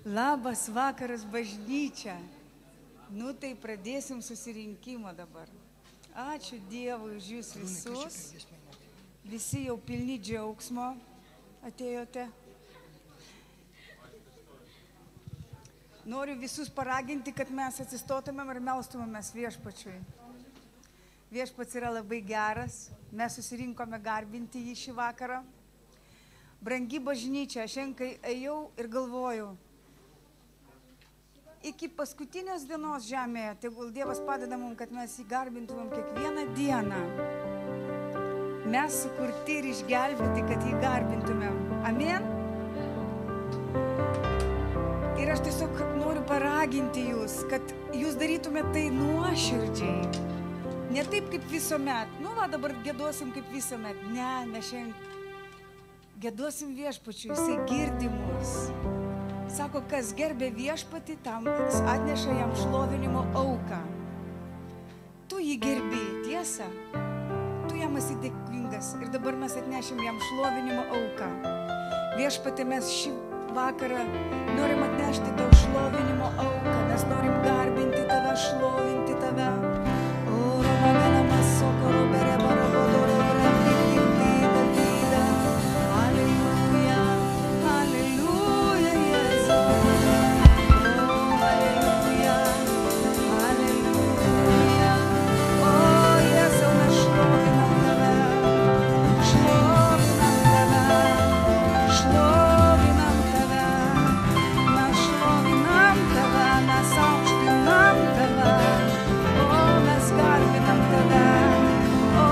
Labas vakaras bažnyčia. Nu tai pradėsim susirinkimą dabar. Ačiū Dievui už jūs visus. Visi jau pilni džiaugsmo atėjote. Noriu visus paraginti, kad mes atsistotumėm ir melstumėmės viešpačiui. Viešpats yra labai geras. Mes susirinkome garbinti jį šį vakarą. Brangi bažnyčia, šiandien kai ėjau ir galvoju, iki paskutinės dienos žemėje, tegul Dievas padeda mums, kad mes jį garbintumėm kiekvieną dieną. Mes sukurti ir išgelbėti, kad jį garbintumėm. Amen? Ir aš tiesiog noriu paraginti jūs, kad jūs darytumėte tai nuoširdžiai. Ne taip kaip visuomet. Nu, va, dabar gėduosim kaip visuomet. Ne, mes šiandien gėduosim viešpačiui, jisai girdi mus. Sako, kas gerbė viešpatį, tam atneša jam šlovinimo auką. Tu jį gerbi, tiesa? Tu jam esi dėkingas ir dabar mes atnešim jam šlovinimo auką. Viešpatį, mes šį vakarą norim atnešti tau šlovinimo auką, mes norim garbinti tave, šlovinti tave. O, Romamena Masoko, Robere, Barabodoro, Remdikindi, Davida. Aleluja, aleluja, Jėzus. O, aleluja, aleluja. O, Jėzau, mes šlovinam tave, šlovinam tave, šlovinam tave. Mes šlovinam tave, mes aukštinam tave. O, mes garbinam tave. O,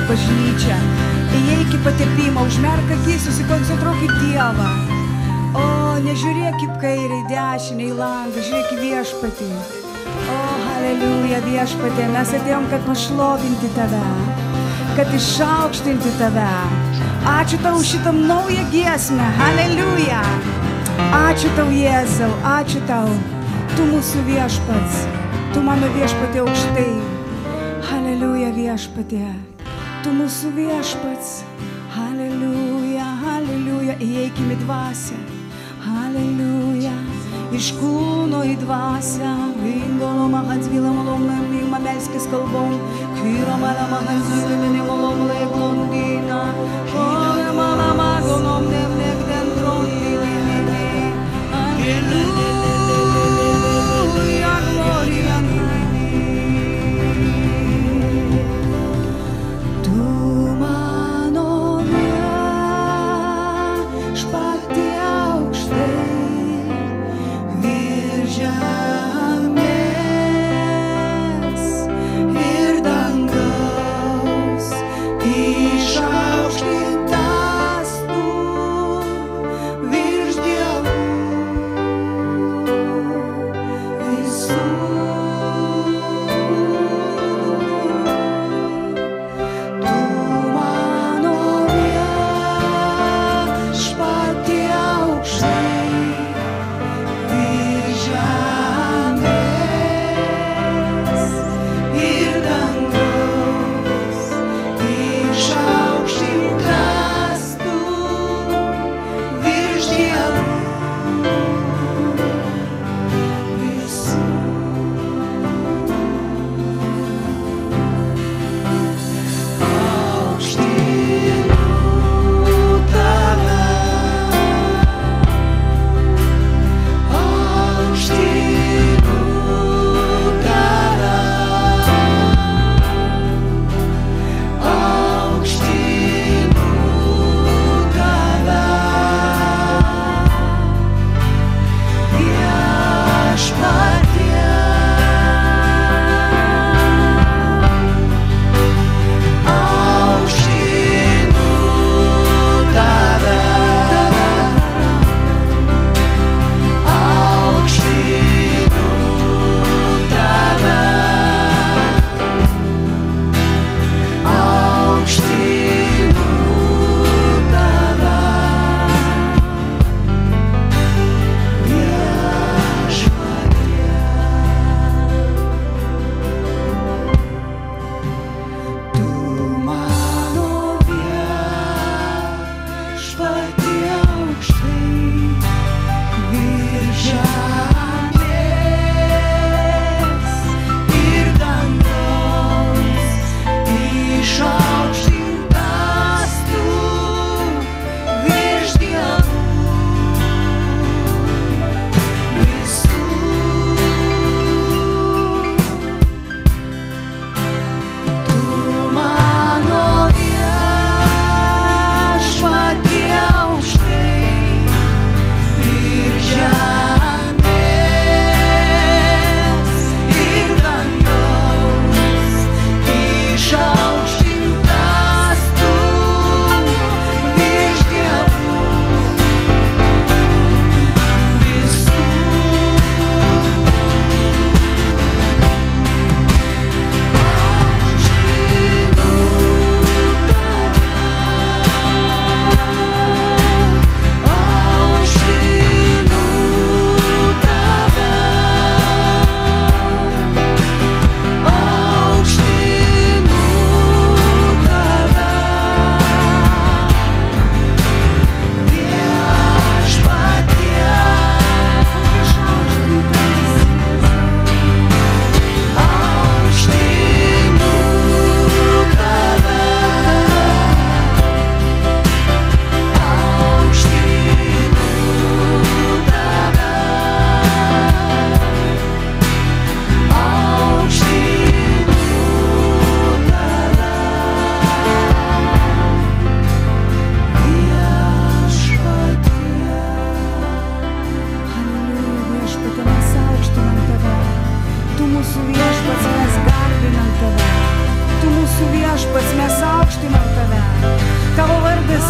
bažnyčia. Įeik į patepimą, užmerk akis, susikoncentruok į Dievą. O, nežiūrėk į kairę, į dešinę, į langą, žiūrėk į viešpatį. O, haleliuja, viešpatė, mes atėjom, kad pašlovinti tave, kad išaukštinti tave. Ačiū tau šitam naują giesmę, haleliuja. Ačiū tau, Jėzau, ačiū tau. Tu mūsų viešpats, tu mano viešpatė aukštai. Haleliuja, viešpatė, tu mūsų viešpats. Haleliuja, haleliuja, įeikim į dvasią. Haleliuja, iš kūno į dvasią. Vingolo mahatsvilom lomnamima melskis kalbom. Kyro malama hatsvilini molom leiblondina. Kone malama gonom nemnekden trondinini. Halleluja, gloria nini. Tu mano viešpatie aukštai, virš žemės ir dangaus.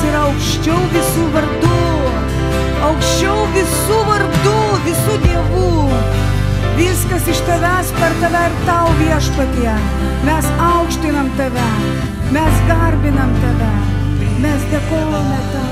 yra aukščiau visų vardų, aukščiau visų vardų, visų dievų. Viskas iš tavęs, per tave ir tau, viešpatie. Mes aukštinam tave, mes garbinam tave, mes dėkojame tau.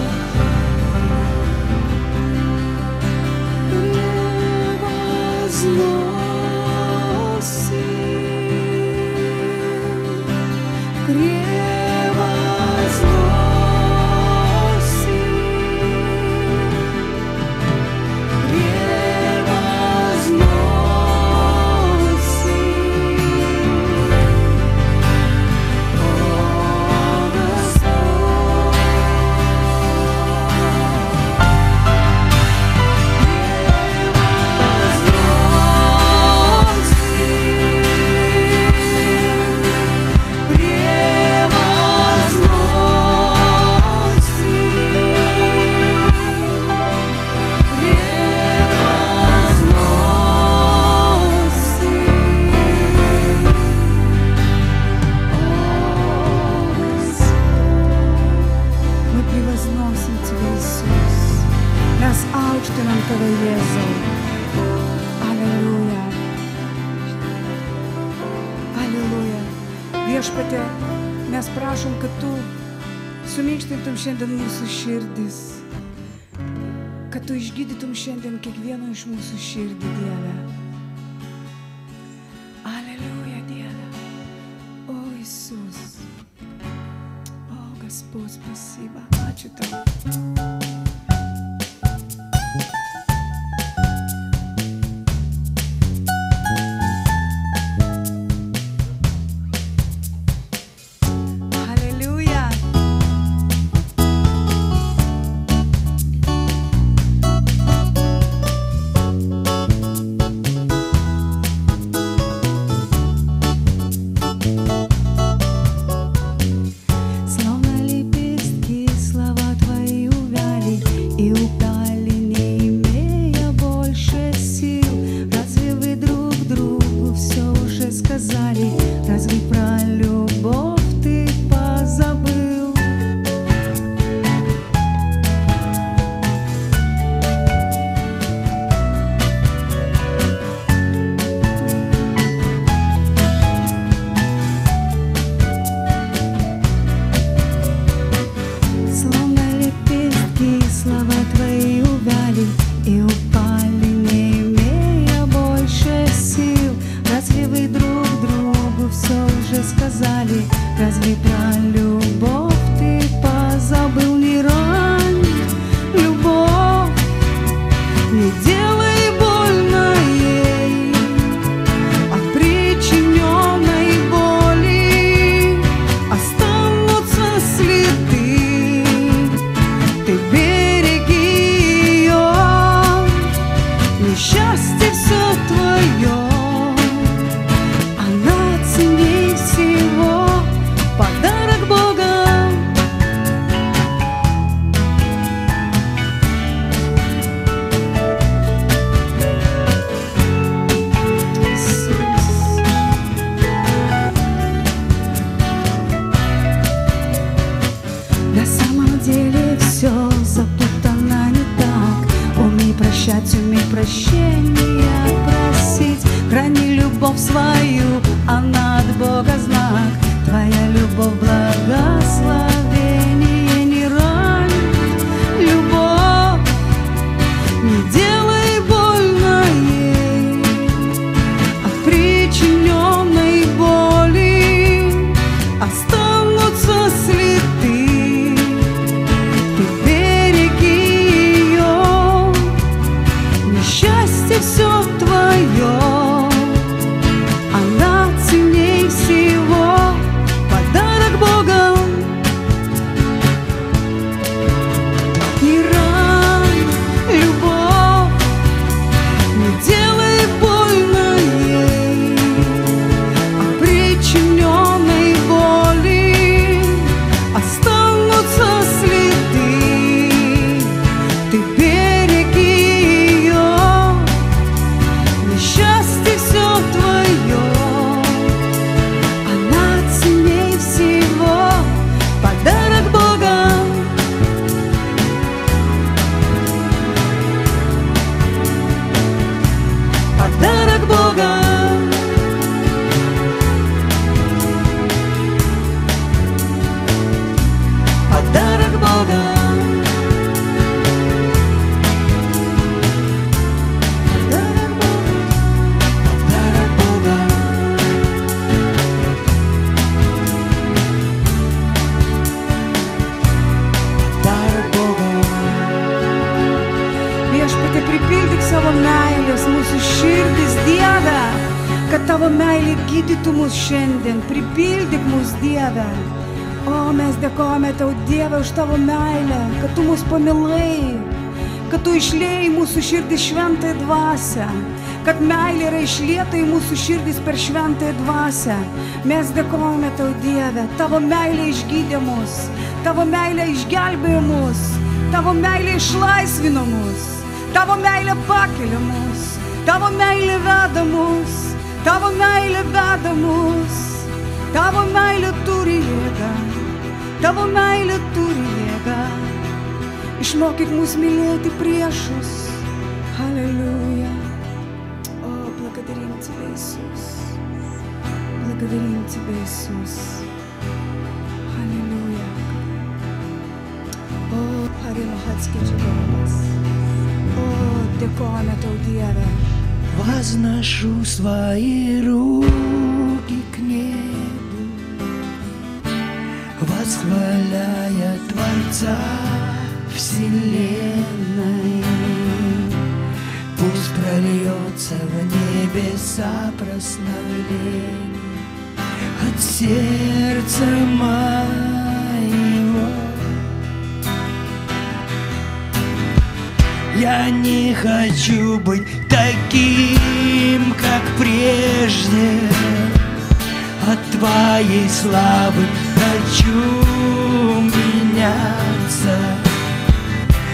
Aukštinam tave, Jėzau. Aleliuja. Aleliuja. Viešpatie, mes prašom, kad tu suminkštintum šiandien mūsų širdis, kad tu išgydytum šiandien kiekvieno iš mūsų širdį, Dieve. Aleliuja, Dieve. O, Иисус. O, Господь, спасибо. Ačiū tau. Умей прощения просить, храни любовь свою, она от Бога знак. Твоя любовь благословение не ранит. Любовь, не делай больно ей от причиненной боли, останутся следы. Все твое, она ценней всего, подарок Бога. atviras mūsų širdis, Dieve, kad Tavo meilė gydytų mus šiandien, pripildyk mus, Dieve. O mes dėkojame Tau, Dieve, už Tavo meilę, kad Tu mus pamilai, kad Tu išliejai mūsų širdį šventąją dvasią, kad meilė yra išlieta į mūsų širdis per šventąją dvasią. Mes dėkojame Tau, Dieve, Tavo meilė išgydė mus, Tavo meilė išgelbėjo mus, Tavo meilė išlaisvino mus, Tavo meilė pakelia mus, Tavo meilė veda mus, Tavo meilė veda mus, Tavo meilė turi jėgą, Tavo meilė turi jėgą. Išmokyk mus mylėti priešus. Аллилуйя. О, благодарим Тебя, Иисус. Благодарим Тебя, Иисус. Аллилуйя. О, Харимахатский Джабарабас. О, дякуємо Тau, Dieve. Возношу свои руки к небу, восхваляя Творца Вселенной. Пусть прольется в небеса прославление от сердца моего. Я не хочу быть таким, как прежде. От Твоей славы хочу меняться.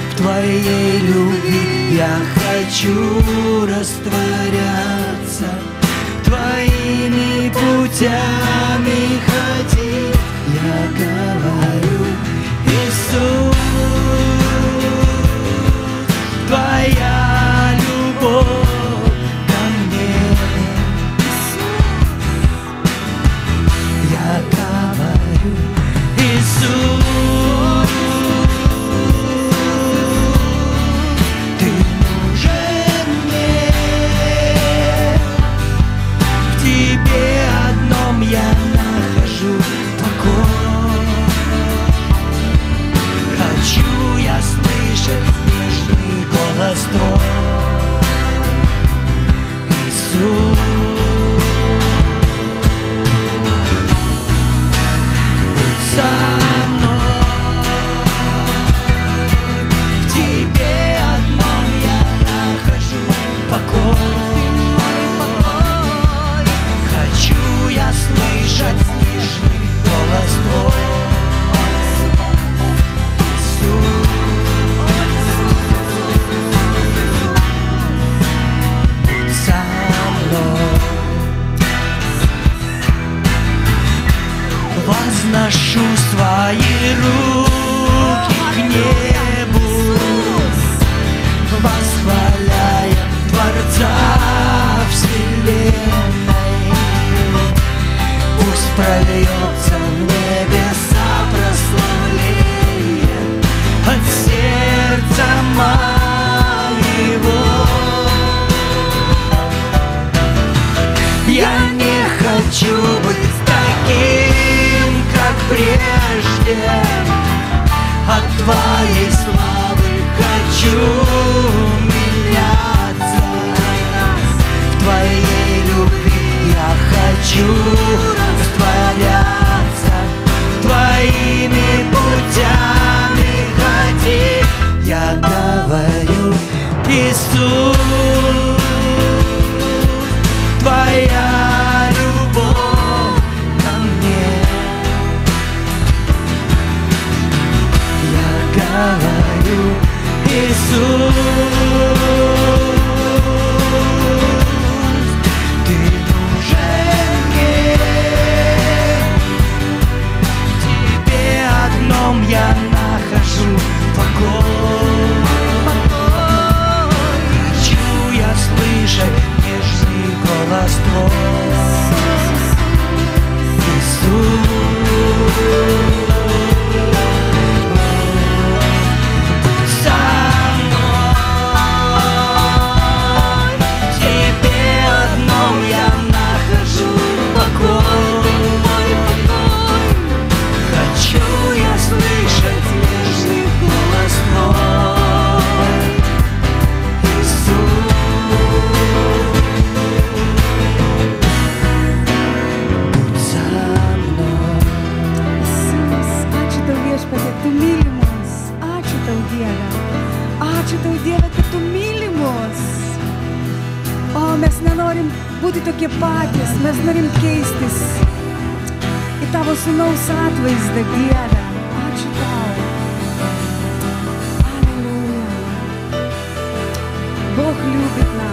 В Твоей любви я хочу растворяться. Твоими путями ходить. Я говорю, Иисус, Твоя любовь ко мне. Я говорю, Иисус, Ты нужен мне. В Тебе одном я нахожу покой. Хочу я слышать нежный голос Твой, Иисус. Будь со мной, в Тебе одном я нахожу покой. Хочу я слышать нежный голос Твой, Иисус. Возношу свои руки к небу, восхваляя Творца Вселенной. Пусть прольется в небеса прославление от сердца моего. Я не хочу быть таким, как прежде. От Твоей славы хочу меняться. В Твоей любви я хочу растворяться. Твоими путями ходить. Я говорю, Иисус, Твоя любовь ко мне. Я говорю, Иисус, Ты нужен мне. В Тебе одном я нахожу покой. Хочу я слышать нежный голос Твой, Иисус. Будь со мной, в Тебе одном я нахожу покой. Хочу я слышать нежный голос Твой, Иисус. viešpatie, tu myli mus. Ačiū tau, Dieve. Ačiū tau, Dieve, kad tu myli mus. O mes nenorim būti tokie patys, mes norim keistis į tavo sūnaus atvaizdą, Dieve. Ačiū tau. Аллилуйя. Бог любит нас.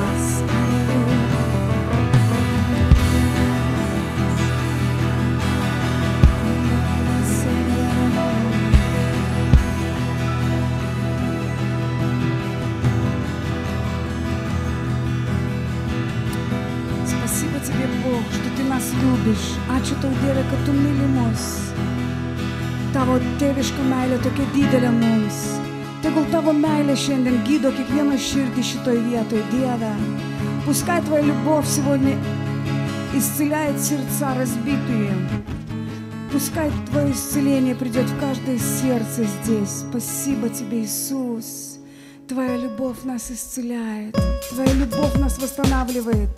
Спасибо тебе, Бог, что ты нас любишь. Ačiū tau, Dieve, kad tu myli mus. Tavo tėviška meilė tokia didelė mums. Tegul tavo meilė šiandien gydo kiekvieną širdį šitoj vietoj, Dieve. Пускай твоя любовь сегодня исцеляет сердца разбитые. Пускай твое исцеление придет в каждое сердце здесь. Спасибо тебе, Иисус. Твоя любовь нас исцеляет. Твоя любовь нас восстанавливает.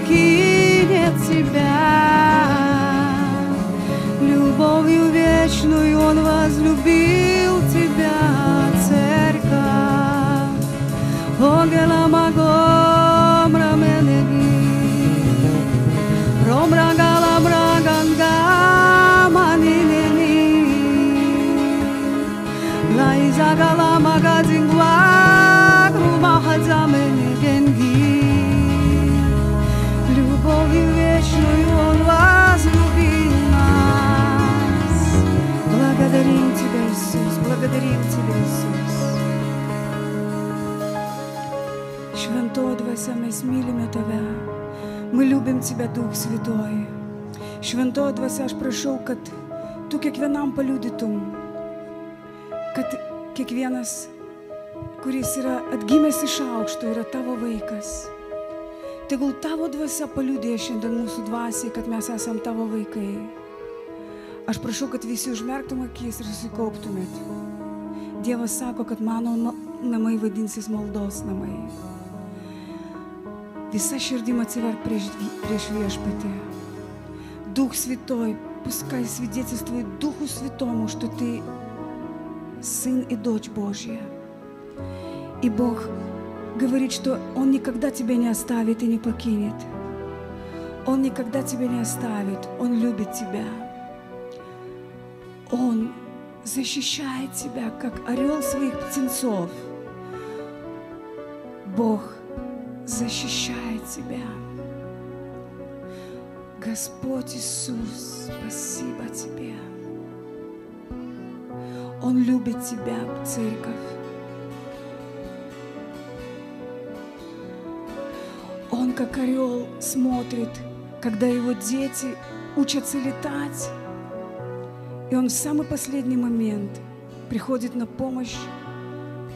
покинет тебя. Любовью вечную Он возлюбил тебя, церковь. Огела магом раменеги, ромрагала мраганга манинени, лаизагала магазингва грумахадзаменегенги. Любовью вечную Он возлюбил нас. Благодарим Тебя, Иисус, благодарим Тебя, Иисус. Швенто Двойся, смилиме Тебе. Мы любим Тебя, Дух Святой. Šventoji dvasia, aš prašau, kad Tu kiekvienam paliudytum, kad kiekvienas, kuris yra atgimęs iš aukšto, yra Tavo vaikas. Tegul Tavo dvasia paliudė šiandien mūsų dvasiai, kad mes esam Tavo vaikai. Aš prašau, kad visi užmerktum akis ir susikauptumėt. Dievas sako, kad mano namai vadinsis maldos namai. Вся ширдим отсеверь прежде Viešpatį. Дух Святой, пускай свидетельствует Духу Святому, что Ты Сын и Дочь Божья. И Бог говорит, что Он никогда тебя не оставит и не покинет. Он никогда тебя не оставит. Он любит тебя. Он защищает тебя, как орел своих птенцов. Бог защищает тебя. Господь Иисус, спасибо Тебе. Он любит тебя, церковь. Он, как орел, смотрит, когда его дети учатся летать, и он в самый последний момент приходит на помощь,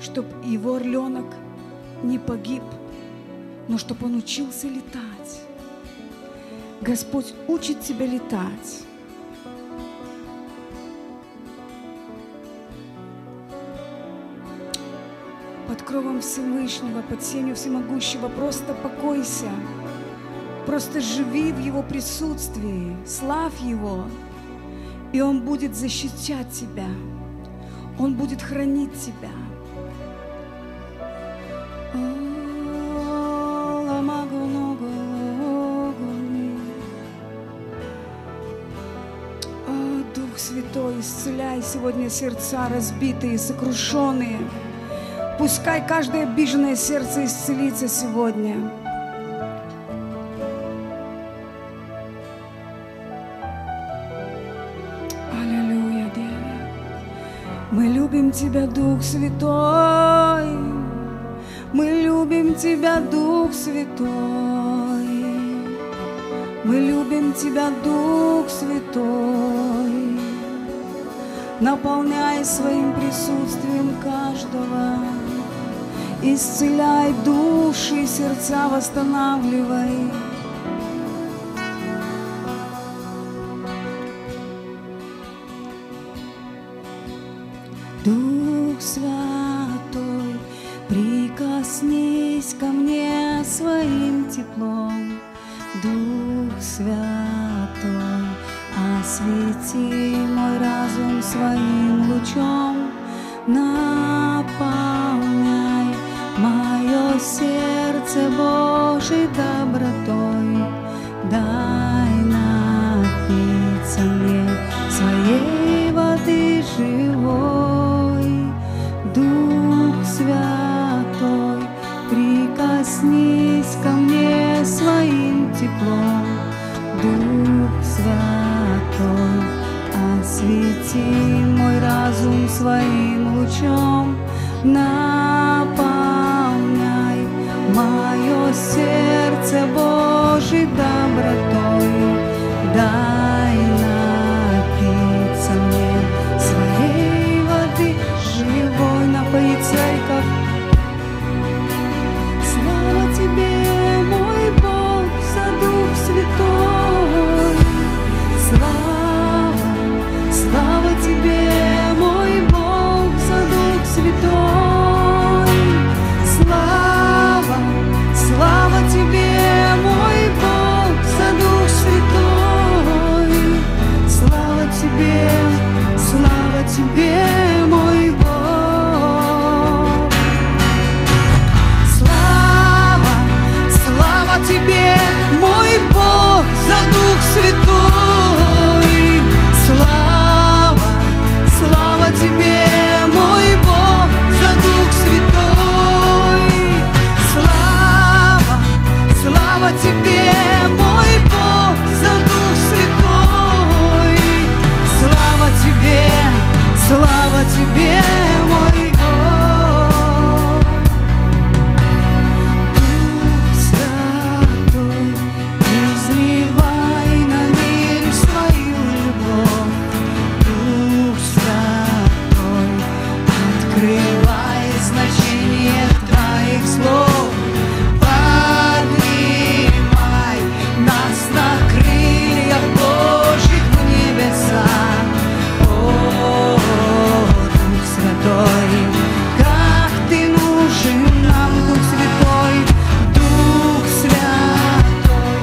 чтобы его орленок не погиб, но чтобы он учился летать. Господь учит тебя летать. Под кровом Всевышнего, под сенью Всемогущего просто покойся. Просто живи в Его присутствии, славь Его, и Он будет защищать тебя. Он будет хранить тебя. Дух Святой, исцеляй сегодня сердца разбитые, сокрушенные. Пускай каждое обиженное сердце исцелится сегодня. Аллилуйя, Дева. Мы любим Тебя, Дух Святой. Мы любим Тебя, Дух Святой. Мы любим Тебя, Дух Святой. Наполняй своим присутствием каждого. Исцеляй души, сердца восстанавливай. Дух Святой, прикоснись ко мне своим теплом. Дух Святой, освети мой разум своим лучом. Наполняй мое сердце Божьей добротой. Дай напиться мне своей воды живой. Дух Святой, прикоснись ко мне своим теплом. Дух Святой, освети мой разум своим лучом. Наполняй мое сердце Божьей добротой. Дай напиться мне своей воды живой. Напои церковь. Слава Тебе, мой Бог, за Дух Святой. Слава, слава Тебе, мой Бог, за Дух Святой. Слава, слава Тебе, мой Бог. Тебе, мой Бог. Слава, слава Тебе, мой Бог, за Дух Святой. Слава, слава Тебе, мой Бог, за Дух Святой. Слава, слава Тебе, мой Бог, за Дух Святой. Слава Тебе, слава Тебе, мой Бог. Дух Святой, изливай на мир свою любовь. Дух Святой, открывай значение Твоих слов. Поднимай нас на крыльях Божьих в небеса. О, Дух Святой, как Ты нужен нам, Дух Святой. Дух Святой,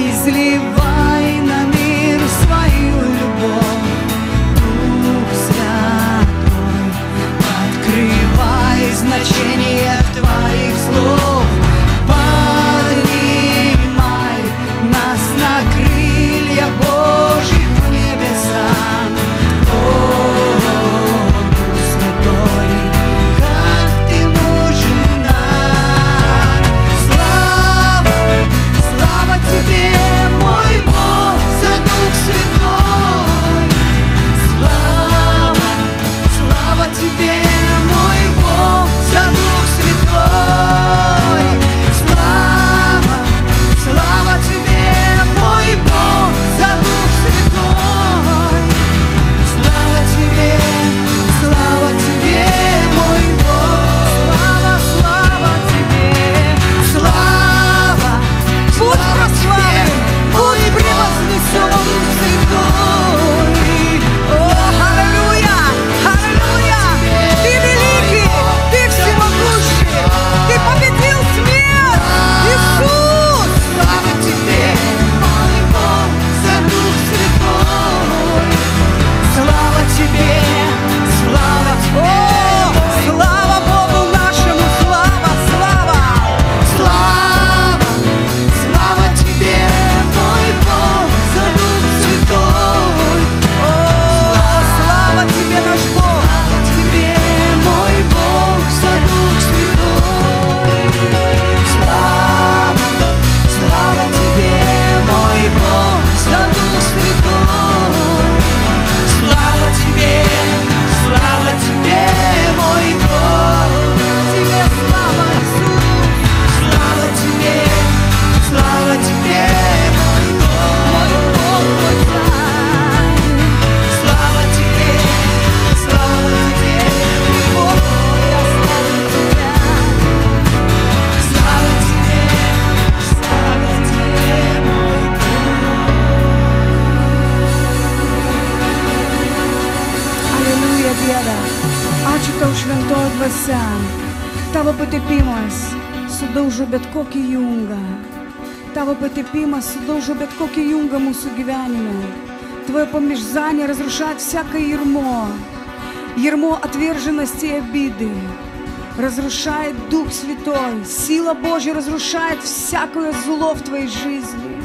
изливай на мир свою любовь. Дух Святой, открывай значение Твоих слов. Поднимай нас на крылья Божьих в небеса. О, Дух Святой, как Ты нужен нам. Слава, слава Тебе, мой Бог, за Дух Святой. Слава, слава Тебе, мой Бог, за Дух Святой. Слава, слава Тебе, мой Бог, за Дух Святой. Слава Тебе, мой Бог. Слава, слава Тебе. Слава, будь прославлен, будь превознесен, Дух Святой. О, аллилуйя, аллилуйя. Ты великий, Ты всемогущий, Ты победил смерть, Иисус. Слава Тебе, мой Бог, за Дух Святой. Слава Тебе, слава Тебе. О, слава Богу нашему, слава, слава. Слава, слава Тебе, мой Бог, за Дух Святой. О, слава Тебе, наш Бог. Слава Тебе, мой Бог, за Дух Святой. Слава, слава Тебе, мой Бог, за Дух Святой. Слава Тебе, мой Бог. Тебе слава, Иисус. Слава Тебе, мой Бог, мой Царь. Слава Тебе, мой Бог, я славлю Тебя. Слава Тебе, мой Бог. Аллилуйя, Діда. Ačiū Tau šventoji dvasia. Tavo patepimas sudaužo bet kokį jungą. Tavo patepimas sudaužo bet kokį jungą mūsų gyvenime. Твое помазание разрушает всякое ярмо. Ярмо отверженности и обиды. Разрушает Дух Святой. Сила Божья разрушает всякое зло в твоей жизни.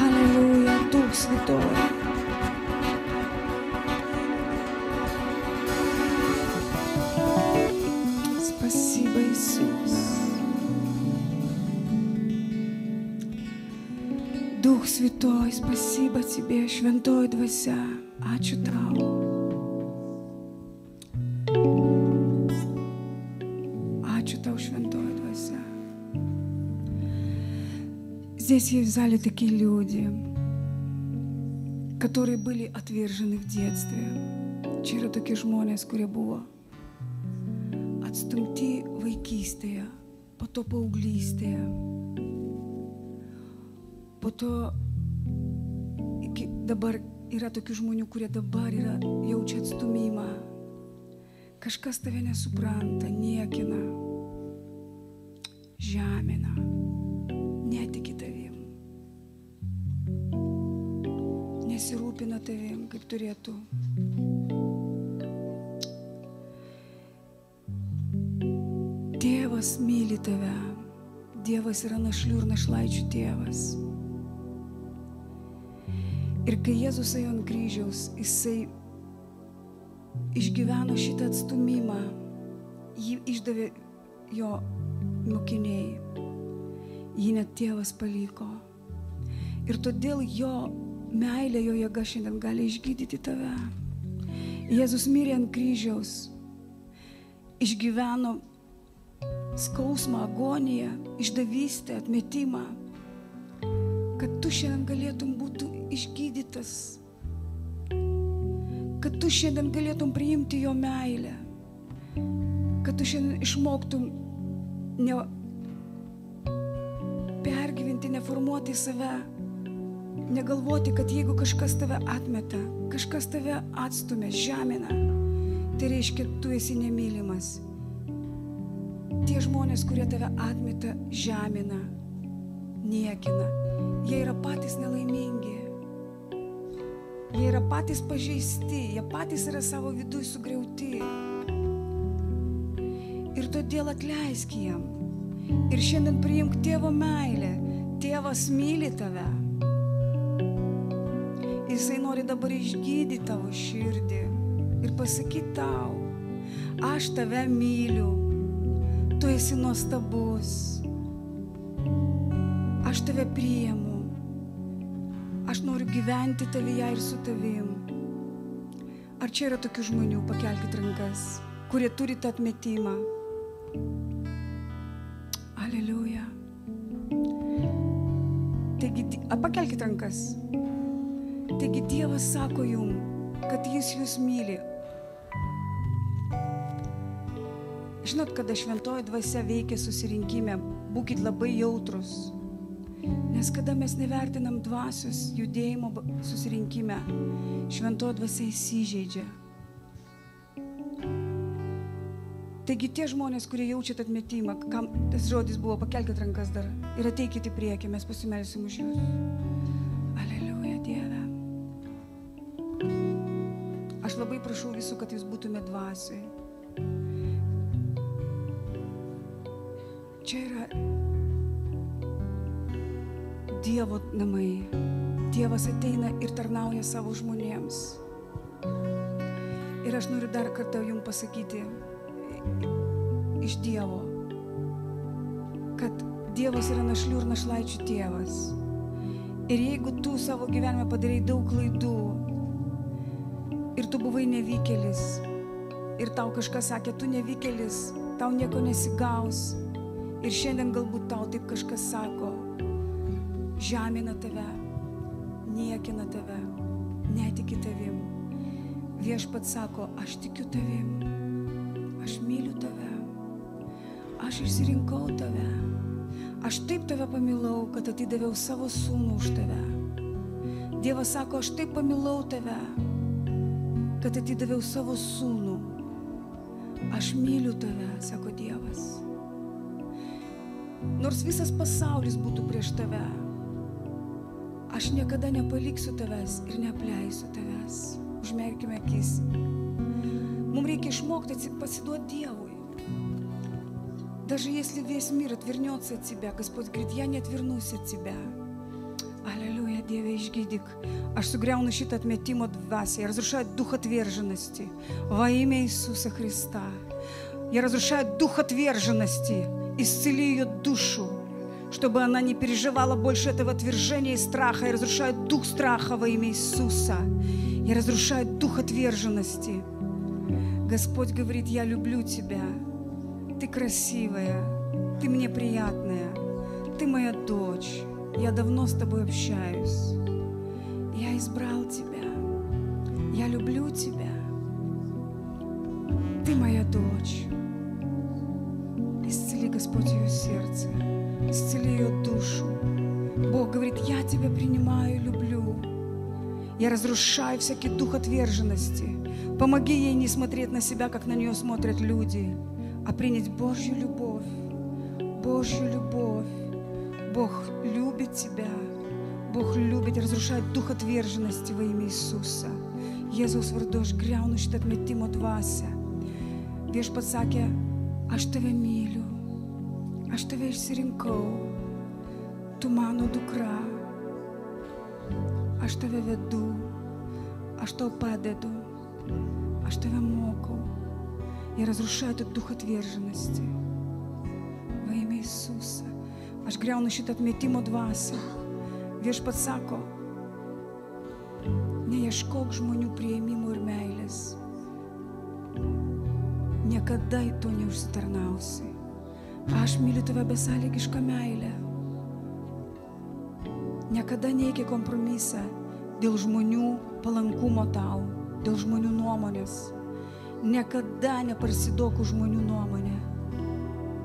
Аллилуйя, Дух Святой. Спасибо, Иисус. Дух Святой, спасибо Тебе, Швентой Двася. Ачу Тау. Ачу Тау, Швентой Двася. Здесь есть в зале такие люди, которые были отвержены в детстве. Вчера такі жmonės, kurie buvo atstumti vaikystėje, po to paauglystėje, po to iki dabar yra tokių žmonių, kurie dabar jaučia atstumimą. Kažkas tave nesupranta, niekina, žemina, netiki tavim, nesirūpina tavim, kaip turėtų. Dievas myli tave. Dievas yra našlių ir našlaičių tėvas. Ir kai Jėzus ėjo ant kryžiaus, jisai išgyveno šitą atstumimą. Jį išdavė jo mokiniai. Jį net tėvas paliko. Ir todėl jo meilė, jo jėga šiandien gali išgydyti tave. Jėzus mirė ant kryžiaus, išgyveno skausmą, agoniją, išdavystę, atmetimą, kad tu šiandien galėtum būti išgydytas, kad tu šiandien galėtum priimti jo meilę, kad tu šiandien išmoktum ne pergyventi, neformuoti save, negalvoti, kad jeigu kažkas tave atmeta, kažkas tave atstumia, žemina, tai reiškia, tu esi nemylimas. Tie žmonės, kurie tave atmeta, žemina, niekina, jie yra patys nelaimingi. Jie yra patys pažeisti, jie patys yra savo viduje sugriauti. Ir todėl atleisk jiem. Ir šiandien priimk tėvo meilę. Tėvas myli tave. Jisai nori dabar išgydyti tavo širdį ir pasakyti tau, aš tave myliu, tu esi nuostabus, aš tave priimu, aš noriu gyventi tavyje ir su tavim. Ar čia yra tokių žmonių, pakelkite rankas, kurie turi tą atmetimą? Aleliuja. Taigi, pakelkite rankas. Taigi Dievas sako jum, kad jis jūs myli. Žinot, kada šventoji dvasia veikia susirinkime, būkit labai jautrus. Nes kada mes nevertinam dvasios judėjimo susirinkime, šventoji dvasia įsižeidžia. Taigi tie žmonės, kurie jaučiat atmetimą, kam tas žodis buvo, pakelkite rankas dar ir ateikite į priekį, mes pasimelsim už jūs. Aleliuja, Dieve. Aš labai prašau visų, kad jūs būtume dvasiai. Čia yra Dievo namai. Dievas ateina ir tarnauja savo žmonėms. Ir aš noriu dar kartą jums pasakyti iš Dievo, kad Dievas yra našlių ir našlaičių tėvas. Ir jeigu tu savo gyvenime padarei daug klaidų, ir tu buvai nevykėlis, ir tau kažkas sakė, tu nevykėlis, tau nieko nesigaus, ir šiandien galbūt tau taip kažkas sako, žemina tave, niekina tave, netiki tavim. Viešpats sako, aš tikiu tavim, aš myliu tave, aš išsirinkau tave, aš taip tave pamilau, kad atidaviau savo sūnų už tave. Dievas sako, aš taip pamilau tave, kad atidaviau savo sūnų. Aš myliu tave, sako Dievas. Nors visas pasaulis būtų prieš tave, aš niekada nepaliksiu tavęs ir neapleisiu tavęs. Užmerkime akis. Mums reikia išmokti pasiduoti Dievui. Даже если весь мир отвернется от тебя, Господь говорит, я не отвернусь от тебя. Аллилуйя, Диeve, išgydyk. Aš sugriaunu šitą atmetimo dvasią. Я разрушаю дух отверженности во имя Иисуса Христа. Я разрушаю дух отверженности. Исцели ее душу, чтобы она не переживала больше этого отвержения и страха. Я разрушаю дух страха во имя Иисуса. Я разрушаю дух отверженности. Господь говорит, я люблю тебя. Ты красивая, ты мне приятная, ты моя дочь. Я давно с тобой общаюсь. Я избрал тебя. Я люблю тебя. Ты моя дочь. Исцели, Господь, ее сердце. Исцели ее душу. Бог говорит, я тебя принимаю и люблю. Я разрушаю всякий дух отверженности. Помоги ей не смотреть на себя, как на нее смотрят люди, а принять Божью любовь. Божью любовь. Бог любит тебя. Бог любит и разрушает дух отверженности во имя Иисуса. Jėzaus vardu aš griaunu šitą atmetimo dvasią. Viešpats sakė, aš tave myliu. Aš tave išsirinkau, tu mano dukra, aš tave vedu, aš tau padedu, aš tave mokau. Я разрушаю этот дух отверженности во имя Иисуса. Aš griaunu šitą atmetimo dvasią. Viešpats sako, neieškok žmonių priėmimo ir meilės. Niekada į to neužsitarnausi. Aš myliu tave besąlygišką meilę. Niekada neiki kompromisą dėl žmonių palankumo tau, dėl žmonių nuomonės. Niekada neparsiduok už žmonių nuomonę.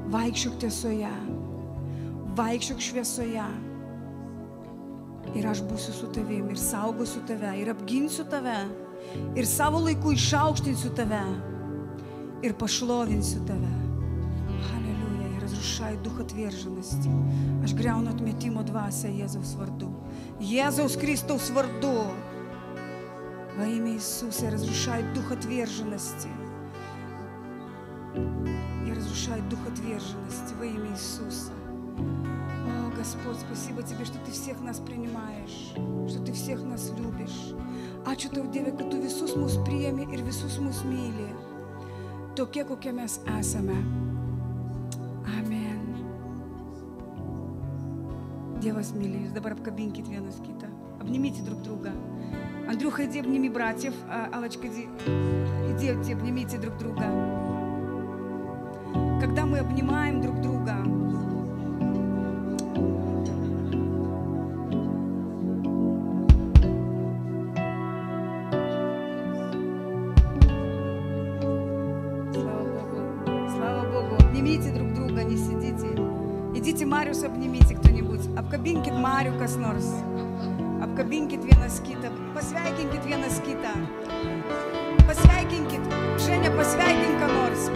Vaikščiok tiesoje, vaikščiok šviesoje. Ir aš būsiu su tavim, ir saugosiu tave, ir apginsiu tave, ir savo laiku išaukštinsiu tave, ir pašlovinsiu tave. Halleluja, я разрушаю дух отверженности. Aš griaunu atmetimo dvasią Jėzaus vardu. Jėzaus Kristaus vardu. Во имя Иисуса я разрушаю дух отверженности. Я разрушаю дух отверженности во имя Иисуса. О, Господь, спасибо Тебе, что Ты всех нас принимаешь, что Ты всех нас любишь. Ačiū Tau, Dieve, kad Tu visus mus priėmi ir visus mus myli, tokie, kokie mes esame. Amen. Dievas myli, jūs dabar apkabinkit vienas kitą, обнимите друг друга. Андрюха, иди обними братьев, Аллочка, иди обнимите друг друга. Когда мы обнимаем друг друга, слава Богу, обнимите друг друга, не сидите. Идите Мариус обнимите кто-нибудь, apkabinkit Marių kas nors. Apkabinkit vienas kitą, pasveikinkit vienas kitą. Pasveikinkit, Ženė, pasveikink ką nors.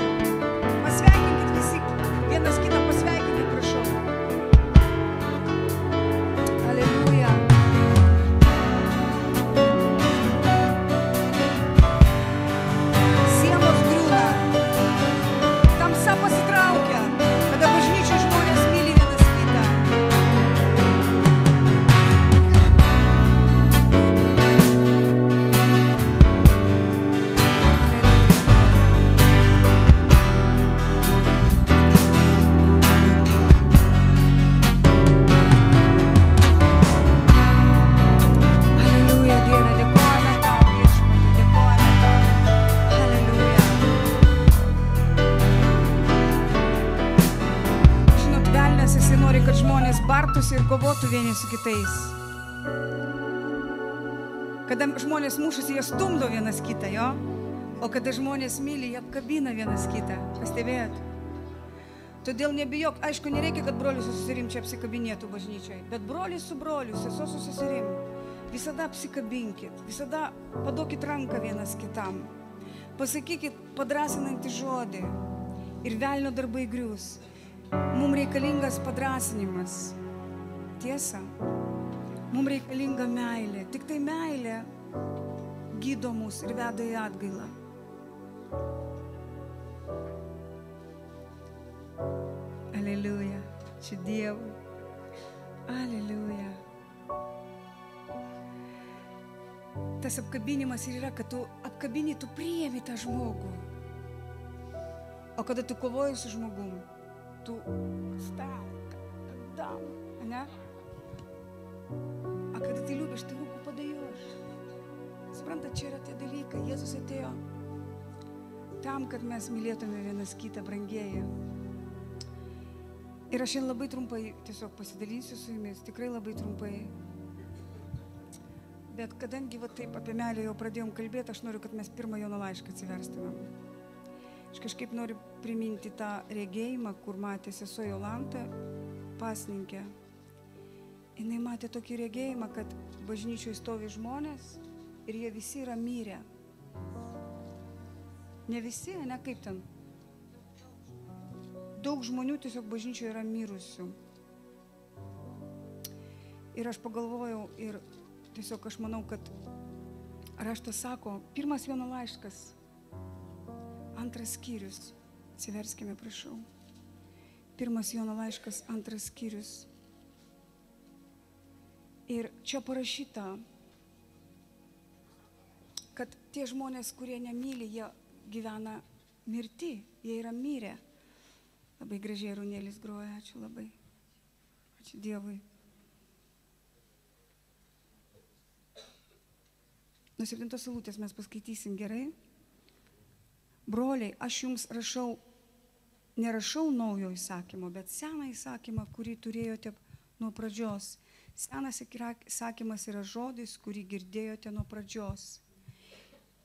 Pasveikinkit visi, vienas kitą pasveikinkit, prašau. Аллилуйя. Sienos griūna, tamsa pasitraukia, kada bažnyčios žmonės myli vienas kitą. Ir kovotų vieni su kitais. Kada žmonės mušasi, jie stumdo vienas kitą, jo? O kada žmonės myli, jie apkabina vienas kitą. Pastebėjot? Todėl nebijok. Aišku, nereikia, kad brolius su seserim čia apsikabinėtų bažnyčiai. Bet brolis su broliu, sesuo su seserim. Visada apsikabinkit. Visada paduokit ranką vienas kitam. Pasakykit padrasinantį žodį. Ir velnio darbai grius. Mums reikalingas padrasinimas. Tiesa, mums reikalinga meilė. Tik tai meilė gydo mus ir veda į atgailą. Aleliuja. Ačiū Dievui. Aleliuja. Tas apkabinimas ir yra, kad tu apkabini, tu priėmi tą žmogų. O kada tu kovoji su žmogum, tu dam, ne? А когда ты любишь, ты руку подаешь. Suprantat, čia yra tie dalykai. Jėzus atėjo tam, kad mes mylėtume vienas kitą, brangieji. Ir aš šiandien labai trumpai tiesiog pasidalinsiu su jumis, tikrai labai trumpai. Bet kadangi va taip apie meilę jau pradėjom kalbėti, aš noriu, kad mes pirmą Jono laišką atsiverstumėm. Aš kažkaip noriu priminti tą regėjimą, kur matė sesuo Jolanta, pasninkė. Jinai matė tokį regėjimą, kad bažnyčioje stovi žmonės ir jie visi yra mirę. Ne visi, ne kaip ten. Daug žmonių tiesiog bažnyčioje yra mirusių. Ir aš pagalvojau ir tiesiog aš manau, kad raštas sako, pirmas Jono laiškas, 2 skyrius, atsiverskime, prašau. 1 Jono laiškas, 2 skyrius. Ir čia parašyta, kad tie žmonės, kurie nemyli, jie gyvena mirti, jie yra mirę. Labai gražiai Runėlis groja, ačiū labai. Ačiū Dievui. Nuo 7 eilutės mes paskaitysim, gerai? Broliai, aš jums nerašau naujo įsakymo, bet seną įsakymą, kurį turėjote nuo pradžios. Senas įsakymas yra žodis, kurį girdėjote nuo pradžios.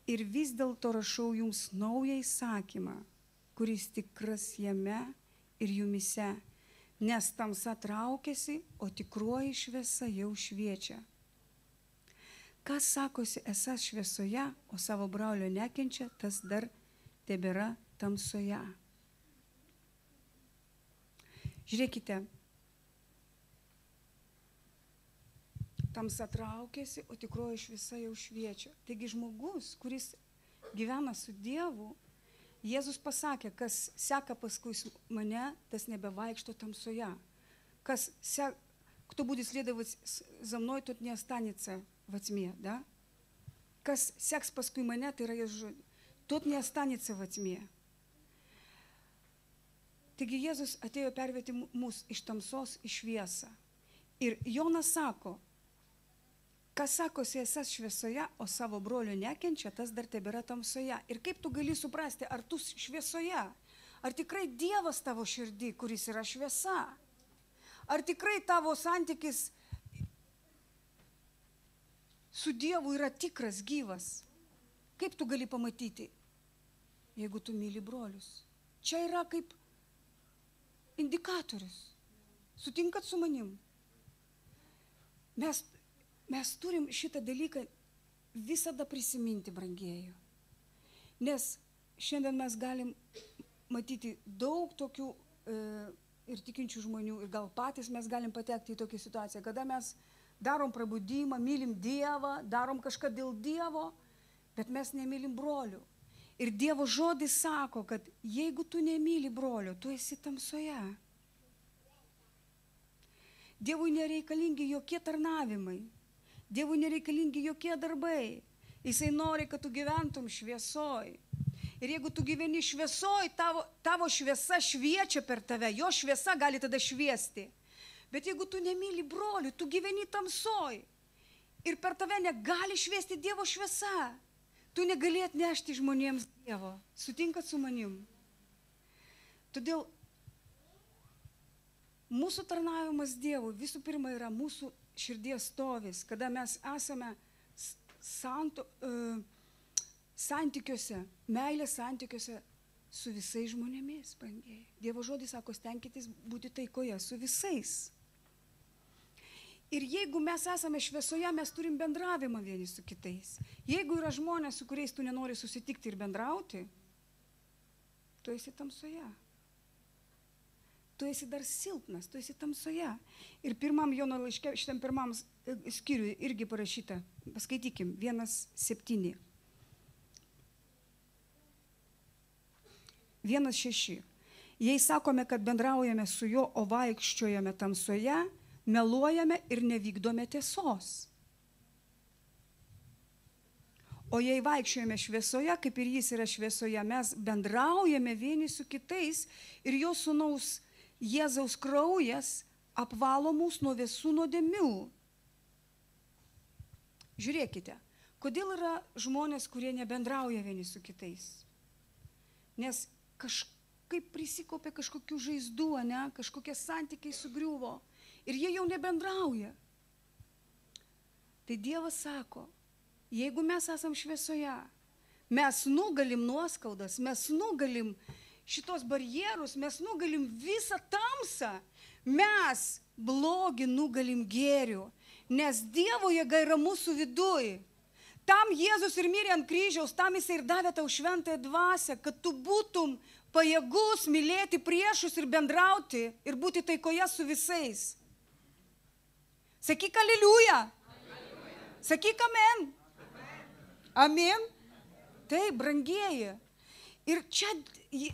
Ir vis dėlto rašau jums naują įsakymą, kuris tikras jame ir jumise, nes tamsa traukiasi, o tikroji šviesa jau šviečia. Kas sakosi esąs šviesoje, o savo brolio nekenčia, tas dar tebėra tamsoje. Žiūrėkite, tamsa traukiasi, o tikroji šviesa jau šviečia. Taigi žmogus, kuris gyvena su Dievu, Jėzus pasakė, kas seka paskui mane, tas nebevaikšto tamsoje. Кто будет следовать за мной, тот не останется во тьме, да? Kas seks paskui mane, tai yra Jėzus žodis, tот не останется во тьме. Taigi Jėzus atėjo pervėti mus iš tamsos į šviesą. Ir Jonas sako, kas sakosi esąs šviesoje, o savo brolio nekenčia, tas dar tebėra tamsoje. Ir kaip tu gali suprasti, ar tu šviesoje, ar tikrai Dievas tavo širdį, kuris yra šviesa, ar tikrai tavo santykis su Dievu yra tikras, gyvas. Kaip tu gali pamatyti, jeigu tu myli brolius? Čia yra kaip indikatorius. Sutinkat su manim? Mes turim šitą dalyką visada prisiminti, brangieji. Nes šiandien mes galim matyti daug tokių ir tikinčių žmonių, ir gal patys mes galim patekti į tokią situaciją, kada mes darom prabudimą, mylim Dievą, darom kažką dėl Dievo, bet mes nemylim brolių. Ir Dievo žodis sako, kad jeigu tu nemyli brolių, tu esi tamsoje. Dievui nereikalingi jokie tarnavimai. Dievui nereikalingi jokie darbai. Jisai nori, kad tu gyventum šviesoj. Ir jeigu tu gyveni šviesoj, tavo šviesa šviečia per tave, jo šviesa gali tada šviesti. Bet jeigu tu nemyli brolių, tu gyveni tamsoj. Ir per tave negali šviesti Dievo šviesa. Tu negali atnešti žmonėms Dievo. Sutinkat su manim? Todėl mūsų tarnavimas Dievui visų pirma yra mūsų širdies stovis, kada mes esame santykiuose, meilės santykiuose su visais žmonėmis, brangieji. Dievo žodis sako, stenkitės būti taikoje su visais. Ir jeigu mes esame šviesoje, mes turim bendravimą vieni su kitais. Jeigu yra žmonės, su kuriais tu nenori susitikti ir bendrauti, tu esi tamsoje. Tu esi dar silpnas, tu esi tamsoje. Ir 1 Jono laiške, šitam 1 skyriui irgi parašyta, paskaitykim, 1:7. 1:6. Jei sakome, kad bendraujame su juo, o vaikščiojame tamsoje, meluojame ir nevykdome tiesos. O jei vaikščiojame šviesoje, kaip ir jis yra šviesoje, mes bendraujame vieni su kitais ir jo sūnaus Jėzaus kraujas apvalo mus nuo visų nuodėmių. Žiūrėkite, kodėl yra žmonės, kurie nebendrauja vieni su kitais? Nes kažkaip prisikaupė kažkokių žaizdų, ne? Kažkokie santykiai sugriuvo ir jie jau nebendrauja. Tai Dievas sako, jeigu mes esam šviesoje, mes nugalim nuoskaudas, mes nugalim šitos barjerus, mes nugalim visą tamsą, mes blogį nugalim gėrių, nes Dievo jėga yra mūsų viduj. Tam Jėzus ir mirė ant kryžiaus, tam jis ir davė tau šventąją dvasią, kad tu būtum pajėgus mylėti priešus ir bendrauti ir būti taikoje su visais. Sakyk aleliuja. Sakyk amen. Amen. Taip, brangieji. Ir čia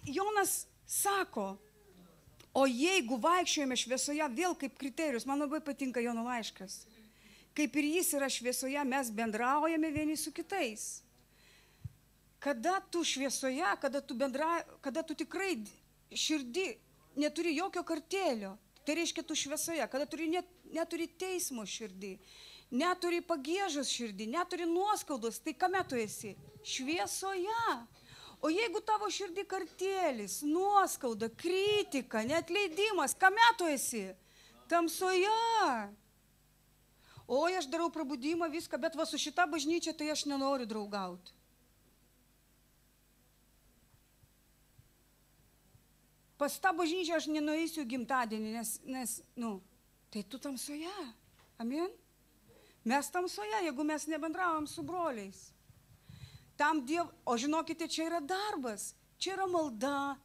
Jonas sako, O jeigu vaikščiojame šviesoje, vėl kaip kriterijus, man labai patinka Jono laiškas. Kaip ir jis yra šviesoje, mes bendraujame vieni su kitais. Kada tu šviesoje, kada tu tikrai širdį neturi jokio kartėlio, tai reiškia tu šviesoje, kada neturi teismo širdį, neturi pagiežos širdį, neturi nuoskaudos, tai kame tu esi? Šviesoje. O jeigu tavo širdį kartėlis, nuoskauda, kritika, neatleidimas, kame tu esi? Tamsoje. O aš darau prabudimą viską, bet va su šita bažnyčia tai aš nenoriu draugauti. Pas tą bažnyčią aš nenueisiu gimtadienį, nes, tai tu tamsoje. Amen? Mes tamsoje, jeigu mes nebendravom su broliais. O žinokite, čia yra darbas, čia yra malda,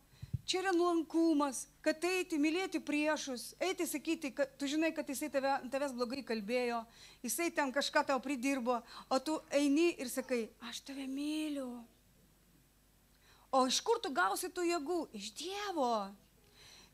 čia yra nuolankumas, kad eiti, mylėti priešus, eiti sakyti, kad tu žinai, kad jisai tavęs blogai kalbėjo, jisai ten kažką tau pridirbo, o tu eini ir sakai, aš tave myliu. O iš kur tu gausi tų jėgų? Iš Dievo.